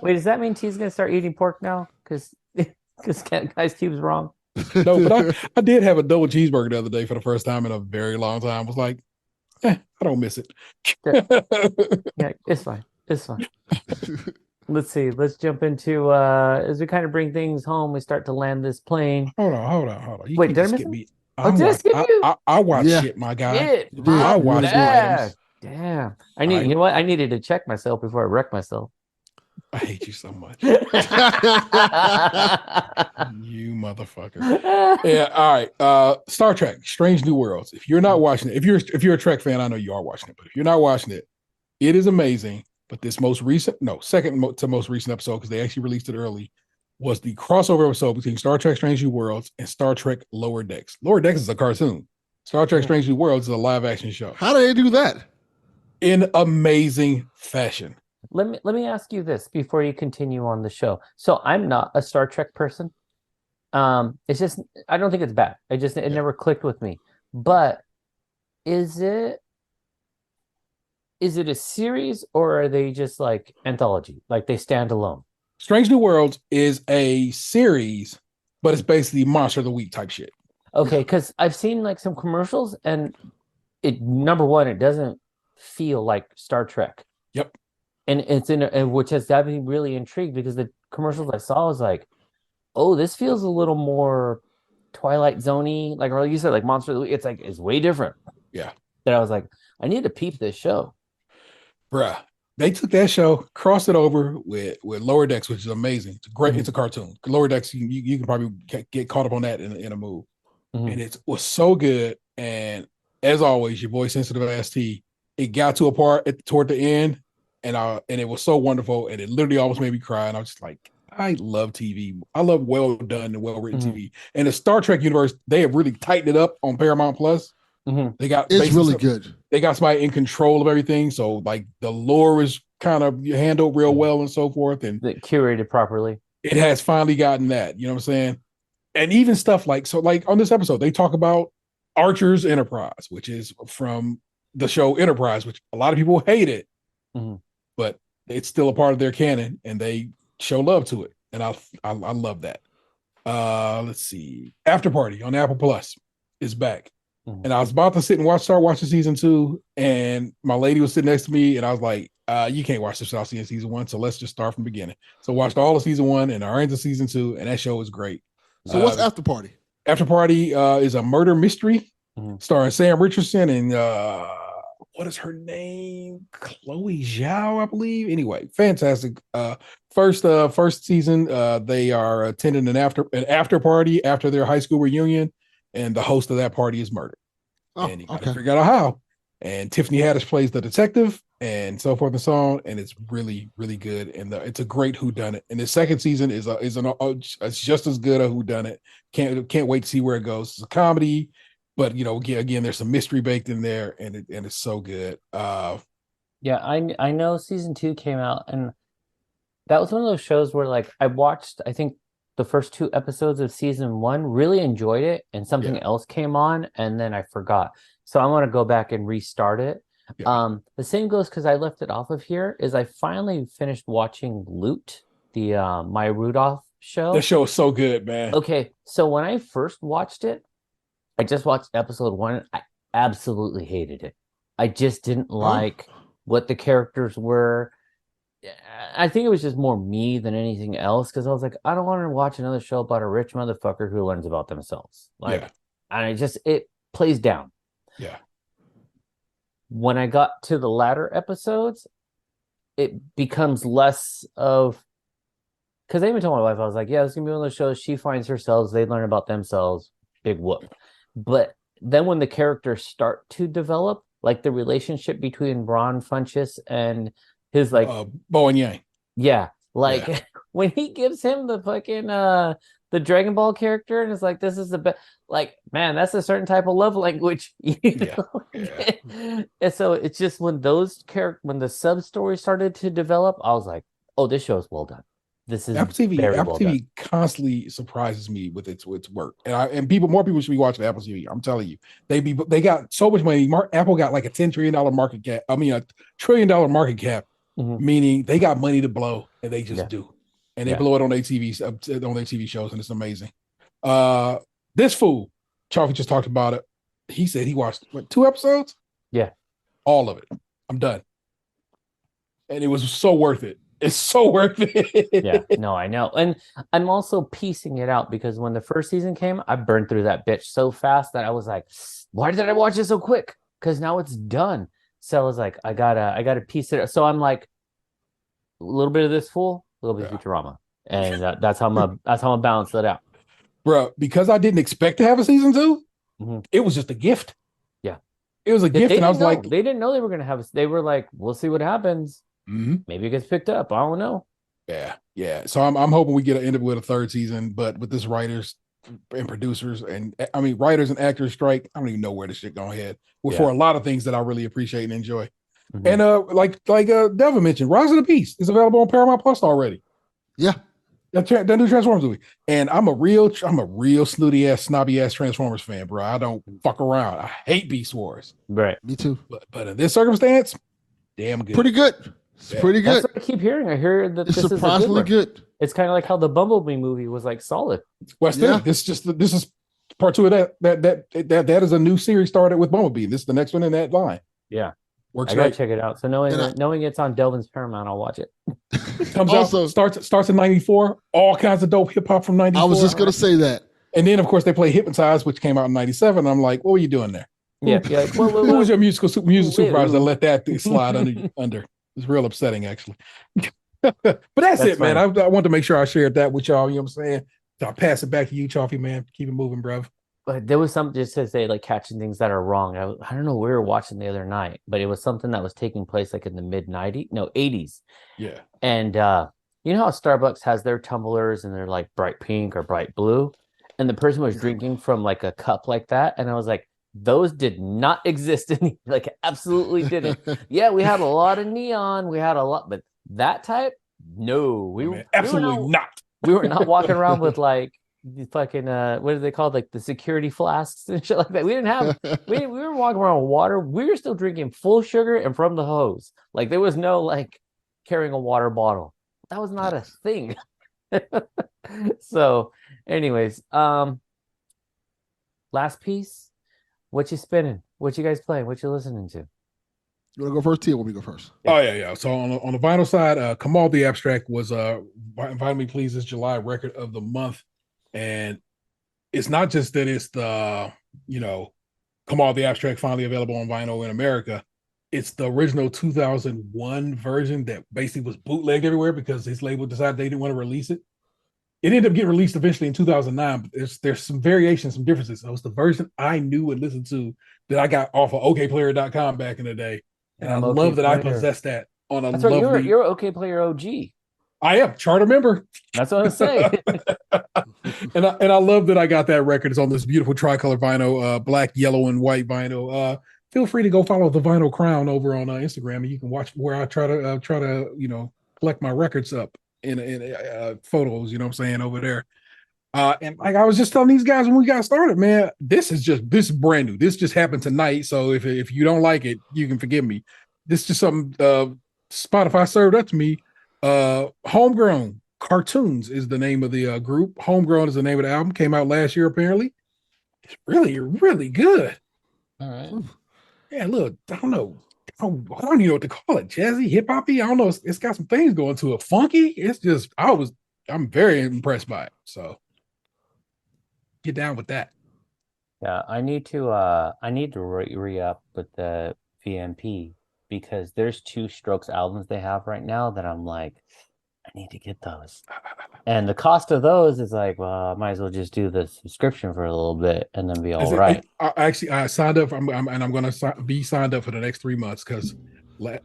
Wait, does that mean T's gonna start eating pork now? Because Ice Cube's wrong. No, but I did have a double cheeseburger the other day for the first time in a very long time. I was like, I don't miss it. Yeah, it's fine. It's fine. Let's see. Let's jump into as we kind of bring things home. We start to land this plane. Hold on. Wait, did I miss me? Did I skip you? I watch shit, my guy. I watch items. Damn. You know what? I needed to check myself before I wreck myself. I hate you so much. You motherfucker. Yeah, all right. Star Trek, Strange New Worlds. If you're not watching it, if you're a Trek fan, I know you are watching it, but if you're not watching it, it is amazing. But this second to most recent episode, because they actually released it early, was the crossover episode between Star Trek Strange New Worlds and Star Trek Lower Decks. Lower Decks is a cartoon. Star Trek Strange New Worlds is a live action show. How do they do that? In amazing fashion. Let me ask you this before you continue on the show. So I'm not a Star Trek person. It's just I don't think it's bad. It never clicked with me. But is it a series or are they just like anthology? Like they stand alone? Strange New Worlds is a series, but it's basically Monster of the Week type shit. Okay, because I've seen like some commercials and number one, it doesn't feel like Star Trek. Yep. And it's which has got me really intrigued because the commercials I saw was like, oh, this feels a little more Twilight Zone-y, like you said, like Monster of the Week. It's like it's way different. Yeah. That I was like, I need to peep this show. Bruh. They took that show, crossed it over with Lower Decks, which is amazing. It's great. Mm-hmm. It's a cartoon. Lower Decks, you can probably get caught up on that in a move. Mm-hmm. And it was so good. And as always, your boy Sensitive Ass T, it got to a part toward the end, and it was so wonderful, and it literally almost made me cry. And I was just like, I love TV. I love well done and well written TV. And the Star Trek universe, they have really tightened it up on Paramount Plus. Mm-hmm. It's really good. They got somebody in control of everything, so like the lore is kind of handled real well and so forth, and curated properly. It has finally gotten that. You know what I'm saying? And even stuff like on this episode, they talk about Archer's Enterprise, which is from the show Enterprise, which a lot of people hate it, but it's still a part of their canon, and they show love to it, and I love that. Let's see, Afterparty on Apple Plus is back. And I was about to sit and start watching season 2, and my lady was sitting next to me, and I was like, you can't watch this without seeing season 1, so let's just start from the beginning. So watched all of season 1 and are into season 2, and that show is great. So what's Afterparty? Afterparty is a murder mystery starring Sam Richardson and what is her name? Chloe Zhao, I believe. Anyway, fantastic. First season, they are attending an after party after their high school reunion. And the host of that party is murdered. And you got to figure out how. And Tiffany Haddish plays the detective and so forth and so on. And it's really, really good. And it's a great whodunit. And the second season is it's just as good a whodunit. Can't wait to see where it goes. It's a comedy, but again, there's some mystery baked in there, and it's so good. Yeah, I know season 2 came out, and that was one of those shows where like I watched, I think, the first 2 episodes of season 1, really enjoyed it, and something else came on, and then I forgot. So I want to go back and restart it. Yeah. The same goes because I left it off of here. Is I finally finished watching Loot, the Maya Rudolph show. That show is so good, man. Okay, so when I first watched it, I just watched episode 1. I absolutely hated it. I just didn't like what the characters were. I think it was just more me than anything else because I was like, I don't want to watch another show about a rich motherfucker who learns about themselves. Like, and it plays down. Yeah. When I got to the latter episodes, it becomes less of, because I even told my wife, I was like, yeah, it's gonna be one of those shows. She finds herself, they learn about themselves, big whoop. But then when the characters start to develop, like the relationship between Ron Funches and his like Bo and Yang. Yeah. Like when he gives him the fucking the Dragon Ball character and it's like, this is the best, like, man, that's a certain type of love language. And so it's just when when the sub story started to develop, I was like, oh, this show is well done. This is Apple TV constantly surprises me with its work, and more people should be watching Apple TV. I'm telling you, they got so much money. Apple got like a $10 trillion market cap. I mean, $1 trillion market cap, meaning they got money to blow, and they just do, and they blow it on their TV shows, and it's amazing. This fool, Chaufie just talked about it. He said he watched 2 episodes. Yeah, all of it. I'm done, and it was so worth it. It's so worth it. Yeah, no, I know. And I'm also piecing it out because when the first season came, I burned through that bitch so fast that I was like, why did I watch it so quick? Because now it's done. So I was like, I gotta piece it. So I'm like, a little bit of this fool, a little bit of Futurama. And that's how I'm gonna balance that out. Bro, because I didn't expect to have a season 2, it was just a gift. Yeah. It was a gift, and I was like, they didn't know they were gonna have they were like, we'll see what happens. Maybe it gets picked up. I don't know. Yeah. So I'm hoping we end up with a 3rd season, but with this writers and producers and writers and actors strike, I don't even know where this shit gonna head. For a lot of things that I really appreciate and enjoy. And like Devin mentioned, Rise of the Beast is available on Paramount Plus already. Yeah. That new Transformers movie. And I'm a real snooty ass, snobby ass Transformers fan, bro. I don't fuck around. I hate Beast Wars. Right. Me too. But in this circumstance, damn good. Pretty good. It's pretty good. That's what I keep hearing. I hear that it's this surprisingly is good. It's kind of like how the Bumblebee movie was like solid. Well, this is part 2 of that is a new series started with Bumblebee. This is the next one in that line. Yeah. Works I gotta check it out. So knowing it's on Delvin's Paramount, I'll watch it. Comes also out, starts in 94. All kinds of dope hip hop from 94. I was just gonna say that. And then of course they play Hypnotize, which came out in 97. I'm like, what were you doing there? Yeah. Who was your music supervisor that let that slide under? It's real upsetting, actually. But that's it, man. I want to make sure I shared that with y'all. You know what I'm saying? So I'll pass it back to you, Chaufie, man. Keep it moving, bro. But there was something just to say, like catching things that are wrong. I don't know, we were watching the other night, but it was something that was taking place like in the '80s. Yeah. And you know how Starbucks has their tumblers and they're like bright pink or bright blue? And the person was drinking from like a cup like that. And I was like, those did not exist in like absolutely didn't. Yeah, we had a lot of neon, but that type, no, absolutely not. We were not walking around with like the fucking what are they called, like the security flasks and shit like that. We didn't have we were walking around with water. We were still drinking full sugar and from the hose. Like there was no like carrying a water bottle. That was not a thing. So anyways, last piece. What you spinning? What you guys playing? What you listening to? You want to go first, T, or want me to go first? Oh, yeah. So on the vinyl side, Kamaal The Abstract was Invite Me Please is July record of the month. And it's not just that it's the, Kamaal The Abstract finally available on vinyl in America. It's the original 2001 version that basically was bootlegged everywhere because his label decided they didn't want to release it. It ended up getting released eventually in 2009, but there's some variations, some differences. So it's the version I knew and listened to that I got off of okplayer.com back in the day. And I love that I possess that on a lovely... Right, you're OK Player OG. I am, charter member. That's what I'm saying. and I love that I got that record. It's on this beautiful tricolor vinyl, black, yellow, and white vinyl. Feel free to go follow the Vinyl Crown over on Instagram, and you can watch where I try to collect my records up in photos, you know what I'm saying, over there. And like I was just telling these guys when we got started, man, this is brand new. This just happened tonight. So if you don't like it, you can forgive me. This is just something Spotify served up to me. Homegrown Cartoons is the name of the group. Homegrown is the name of the album. Came out last year, apparently. It's really, really good. All right. Yeah, look, I don't know. I don't even know what to call it. Jazzy, hip hoppy. I don't know. It's got some things going to it. Funky. It's just I'm very impressed by it. So get down with that. Yeah, I need to re-up with the VMP because there's 2 Strokes albums they have right now that I'm like, I need to get those. And the cost of those is like, well, I might as well just do the subscription for a little bit and then be all right. I signed up. I'm going to be signed up for the next 3 months because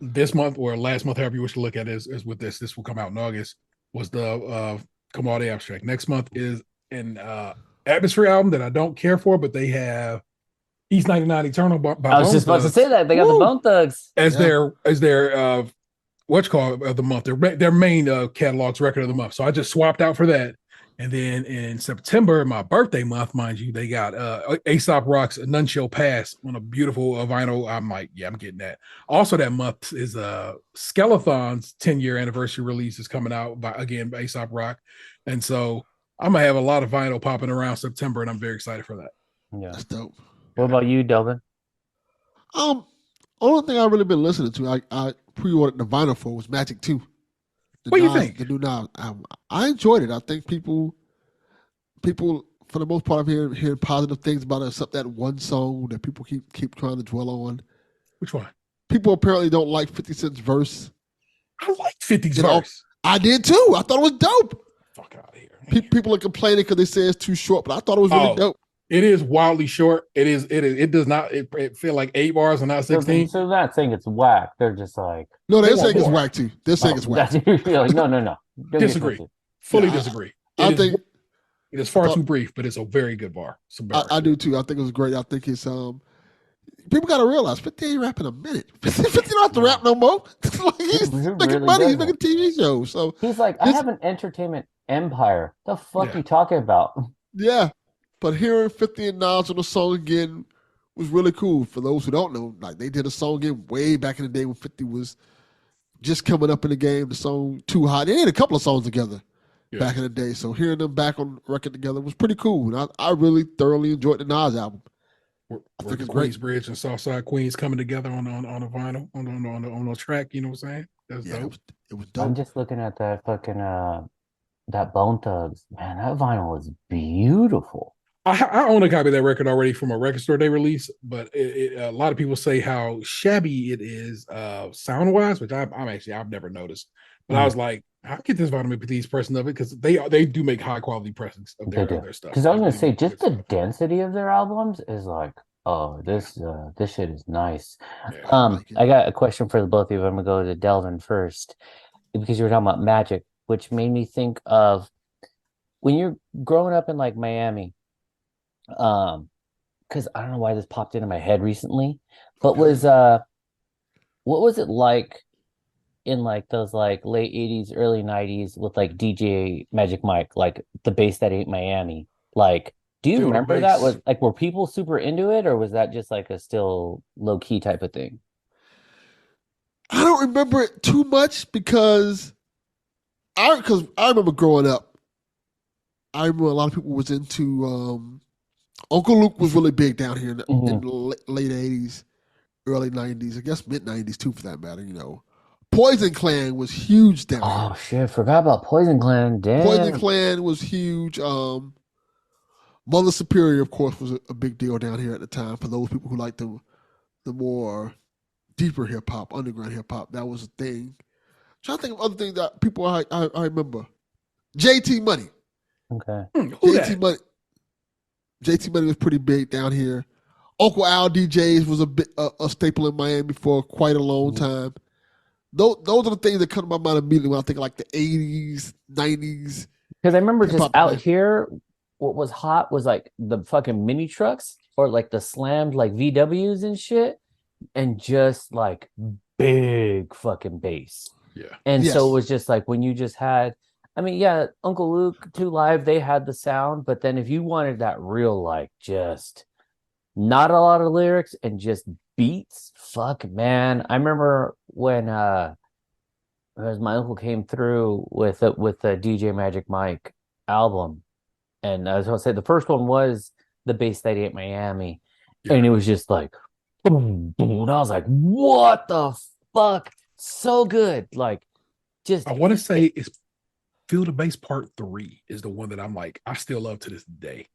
this month or last month, however you wish to look at it, is with this. This will come out in August. Was the Kamaal The Abstract. Next month is an Atmosphere album that I don't care for, but they have East 99 Eternal by I was just about to say that they got the Bone Thugs as their what's called of the month, their main catalog's record of the month. So I just swapped out for that. And then in September, my birthday month, mind you, they got Aesop Rock's None Shall Pass on a beautiful vinyl. I'm like, yeah, I'm getting that. Also that month is Skeleton's 10-year anniversary release is coming out by Aesop Rock. And so I'm gonna have a lot of vinyl popping around September, and I'm very excited for that. Yeah, that's dope. What about you, Delvin? Only thing I've really been listening to, I pre-ordered the vinyl for was Magic 2. What do you think? The new now, I enjoyed it. I think people, for the most part, I'm hearing positive things about it, except that one song that people keep trying to dwell on. Which one? People apparently don't like 50 Cent's verse. I like 50's verse. I did too. I thought it was dope. Fuck out of here. People are complaining because they say it's too short, but I thought it was really dope. It is wildly short. It does not. It feel like 8 bars and not 16. So they're not saying it's whack. They're just like no. They're saying it's whack too. They're saying it's whack. Like, no. Don't disagree. Fully disagree. I think it is far too brief, but it's a very good bar. I do too. I think it was great. I think it's people got to realize 50 ain't rapping a minute. 50 don't have to rap no more. He's making really money. He's doesn't. making TV shows. So he's like, I have an entertainment empire. The fuck you talking about? Yeah. But hearing 50 and Nas on the song again was really cool. For those who don't know, like they did a song again way back in the day when 50 was just coming up in the game. The song Too Hot. They had a couple of songs together back in the day. So hearing them back on record together was pretty cool. And I really thoroughly enjoyed the Nas album. I think it's Queensbridge and Southside Queens coming together on a vinyl on a track. You know what I'm saying? That's dope. It was dope. I'm just looking at that fucking that Bone Thugs. Man, that vinyl was beautiful. I own a copy of that record already from a record store they released, but a lot of people say how shabby it is sound wise, which I've never noticed. But I was like, I'll get this vitamin Petit's pressing of it because they do make high quality pressings of their stuff. Because I was gonna say, just the density of their albums is like, oh, this shit is nice. Yeah, I got a question for the both of you. I'm gonna go to Delvin first because you were talking about Magic, which made me think of when you're growing up in like Miami. Because I don't know why this popped into my head recently, but what was it like in like those like late 80s, early 90s with like DJ Magic Mike, like the bass that ain't Miami? Like, do you remember that? Was like, were people super into it, or was that just like a still low key type of thing? I don't remember it too much because I remember growing up. I remember a lot of people was into Uncle Luke was really big down here in the late 80s, early 90s, I guess mid 90s too for that matter, you know. Poison Clan was huge down here. Oh shit, forgot about Poison Clan. Damn. Poison Clan was huge. Mother Superior, of course, was a big deal down here at the time for those people who like the more deeper hip hop, underground hip hop. That was a thing. I'm trying to think of other things that people I remember. JT Money. Okay. JT Money was pretty big down here. Uncle Al DJs was a staple in Miami for quite a long time. Those are the things that come to my mind immediately when I think of like the 80s, 90s. Because I remember just out here, what was hot was like the fucking mini trucks or like the slammed like VWs and shit, and just like big fucking bass. Yeah. And so it was just like when you just had, I mean, yeah, Uncle Luke, 2 Live, they had the sound, but then if you wanted that real, like, just not a lot of lyrics and just beats, fuck, man. I remember when as my uncle came through with the DJ Magic Mike album, and I was going to say the first one was the Bass 88 Miami, and it was just like, boom, boom. And I was like, what the fuck? So good. Like, just I want to say it's Feel the Bass Part 3 is the one that I'm like, I still love to this day.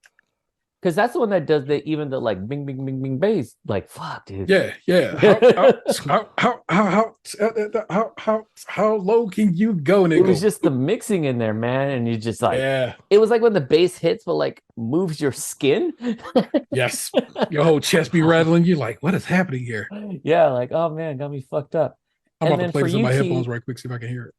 because that's the one that does the like bing bing bing bing bass. Like, fuck, dude. Yeah. How low can you go? And it was just the mixing in there, man. And you just like, yeah, it was like when the bass hits, but like moves your skin. yes, your whole chest be rattling. You're like, what is happening here? Yeah, like, oh man, got me fucked up. I'm And about then to play for this in you, my T, headphones right quick, see if I can hear it.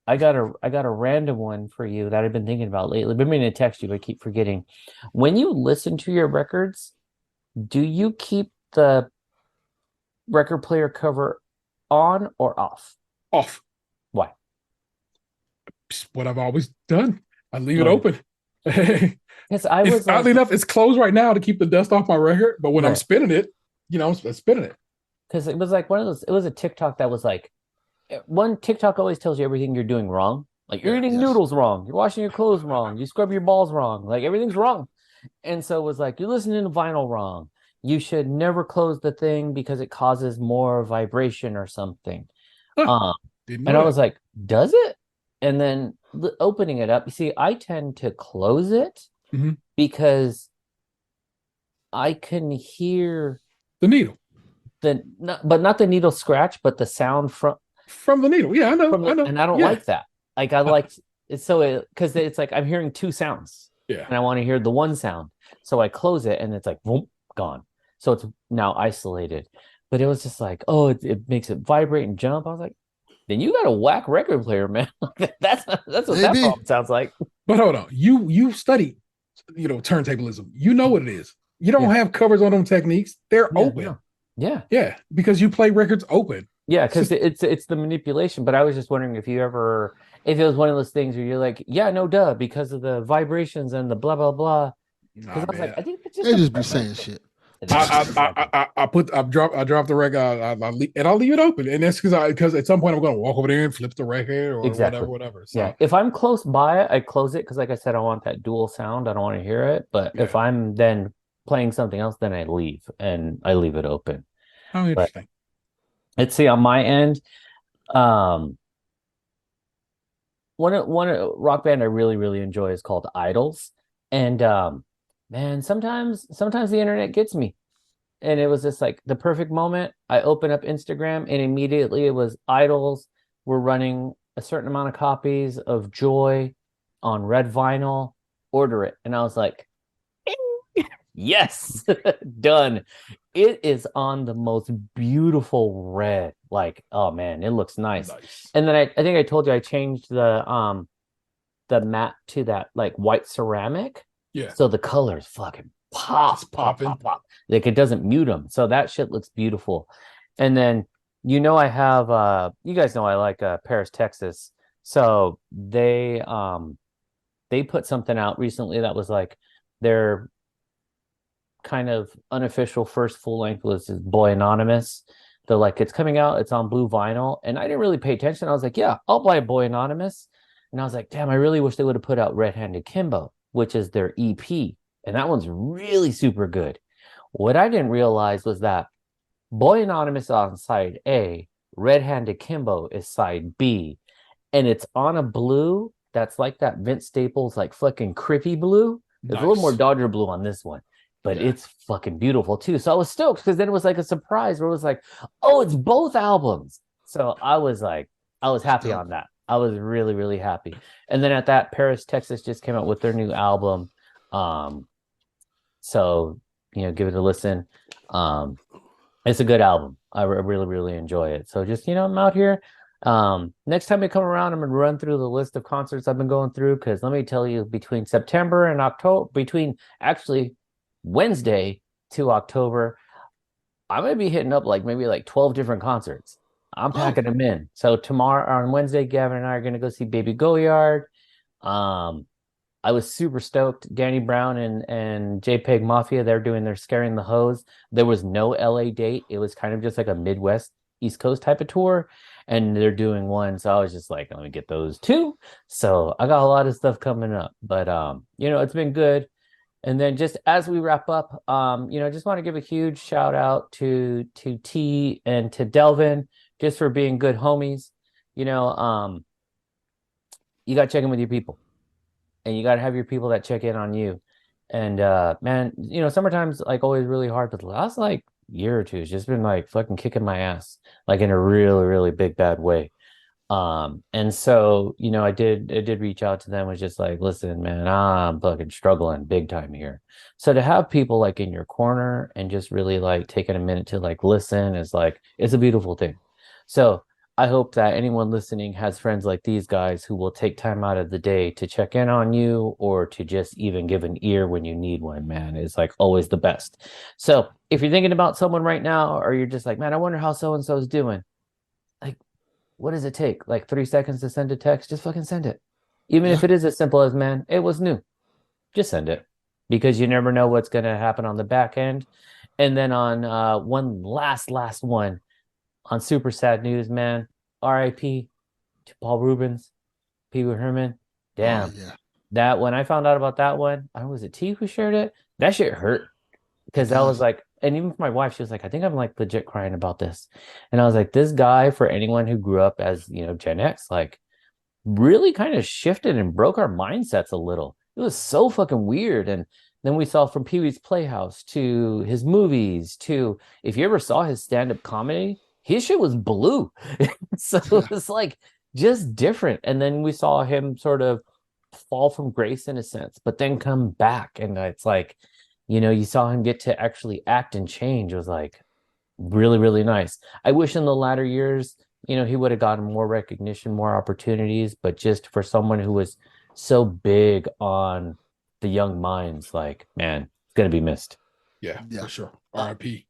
I got a random one for you that I've been thinking about lately. I've been meaning to text you, but I keep forgetting. When you listen to your records, do you keep the record player cover on or off? Off. Why? It's what I've always done. I leave it open. Yes, I was oddly enough, it's closed right now to keep the dust off my record. But when I'm Right. spinning it, I'm spinning it. Because it was like one of those. It was a TikTok that was like, one TikTok always tells you everything you're doing wrong. Like you're eating noodles wrong, you're washing your clothes wrong, you scrub your balls wrong, like everything's wrong. And so it was like, you're listening to vinyl wrong. You should never close the thing because it causes more vibration or something. And I was like, does it? And then opening it up, you see, I tend to close it because I can hear the needle. But not the needle scratch, but the sound from the needle. Yeah, I know. And I don't like that. Like I like it's so because it's like I'm hearing two sounds. Yeah. And I want to hear the one sound. So I close it and it's like boom, gone. So it's now isolated. But it was just like, oh, it makes it vibrate and jump. I was like, then you got a whack record player, man. that's what that problem sounds like. But hold on. You study, turntablism. You know what it is. You don't have covers on them techniques. They're open. No. Yeah. Yeah, because you play records open. Yeah, because it's the manipulation. But I was just wondering if it was one of those things where you're like, yeah, no duh, because of the vibrations and the blah blah blah. Because I was like, I think it's just they just be saying shit. I drop the record, and I'll leave it open, and that's because at some point I'm going to walk over there and flip the record or whatever. So. Yeah, if I'm close by it, I close it because, like I said, I want that dual sound. I don't want to hear it. But if I'm then playing something else, then I leave it open. Oh, interesting. But let's see on my end. One rock band I really really enjoy is called Idols, and man, sometimes the internet gets me, and it was just like the perfect moment. I open up Instagram and immediately it was Idols were running a certain amount of copies of Joy on red vinyl. Order it, and I was like, yes, done. It is on the most beautiful red. Like, oh man, it looks nice. And then I think I told you I changed the matte to that like white ceramic. Yeah. So the colors fucking pop. Like it doesn't mute them. So that shit looks beautiful. And then I have you guys know I like Paris, Texas. So they put something out recently that was like their kind of unofficial first full length was Boy Anonymous. They're like, it's coming out, it's on blue vinyl. And I didn't really pay attention. I was like, yeah, I'll buy Boy Anonymous. And I was like, damn, I really wish they would have put out Hand Akimbo, which is their EP. And that one's really super good. What I didn't realize was that Boy Anonymous on side A, Hand Akimbo is side B. And it's on a blue that's like that Vince Staples, like fucking crippy blue. There's a little more Dodger blue on this one. But it's fucking beautiful too. So I was stoked because then it was like a surprise where it was like, oh, it's both albums. So I was happy on that. I was really, really happy. And then at that, Paris, Texas just came out with their new album. So, give it a listen. It's a good album. I really, really enjoy it. So just, I'm out here. Next time we come around, I'm going to run through the list of concerts I've been going through. Because let me tell you, between September and October, actually Wednesday to October, I'm going to be hitting up maybe 12 different concerts. I'm packing them in. So tomorrow on Wednesday, Gavin and I are going to go see Baby Goyard. I was super stoked. Danny Brown and JPEG Mafia, they're doing their Scaring the Hose. There was no LA date. It was kind of just like a Midwest, East Coast type of tour. And they're doing one. So I was just like, let me get those too. So I got a lot of stuff coming up. But, it's been good. And then just as we wrap up, just want to give a huge shout out to T and to Delvin just for being good homies. You got to check in with your people, and you got to have your people that check in on you. And man, summertime's like always really hard, but the last like year or two has just been like fucking kicking my ass, like in a really, really big bad way. And so, I did reach out to them, was just like, listen, man, I'm fucking struggling big time here. So to have people like in your corner and just really like taking a minute to like listen is like, it's a beautiful thing. So I hope that anyone listening has friends like these guys who will take time out of the day to check in on you or to just even give an ear when you need one, man. It's like always the best. So if you're thinking about someone right now, or you're just like, man, I wonder how so-and-so is doing. Like, what does it take? Like 3 seconds to send a text? Just fucking send it. Even if it is as simple as, man, it was new. Just send it. Because you never know what's going to happen on the back end. And then on one last one, on super sad news, man, R.I.P. to Paul Rubens, Pee Wee Herman. Damn. That, when I found out about that one, was it T who shared it? That shit hurt. Because that was like, and even for my wife, she was like, I think I'm like legit crying about this. And I was like, this guy, for anyone who grew up as, Gen X, like really kind of shifted and broke our mindsets a little. It was so fucking weird. And then we saw from Pee Wee's Playhouse to his movies to, if you ever saw his stand-up comedy, his shit was blue. So it was like just different. And then we saw him sort of fall from grace in a sense, but then come back. And it's like, you saw him get to actually act and change. It was like really, really nice. I wish in the latter years, he would have gotten more recognition, more opportunities, but just for someone who was so big on the young minds, like, man, it's going to be missed. Yeah, for sure. R.I.P.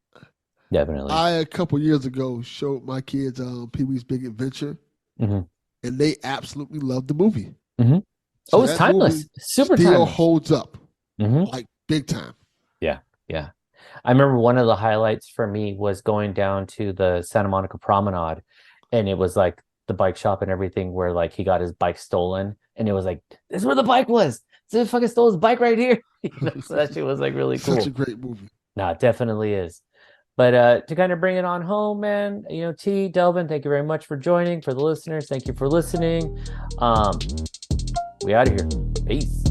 Definitely. I, a couple years ago, showed my kids Pee-wee's Big Adventure, and they absolutely loved the movie. Mm-hmm. So it's timeless. Super still timeless. Holds up, like big time. Yeah. I remember one of the highlights for me was going down to the Santa Monica Promenade, and it was like the bike shop and everything where like he got his bike stolen, and it was like, this is where the bike was. So he fucking stole his bike right here. So that shit was like really cool. Such a great movie. No, it definitely is. But to kind of bring it on home, man, T, Delvin, thank you very much for joining. For the listeners, thank you for listening. We out of here. Peace.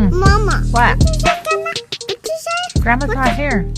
Mama. What? What did you say? Grandma's not here.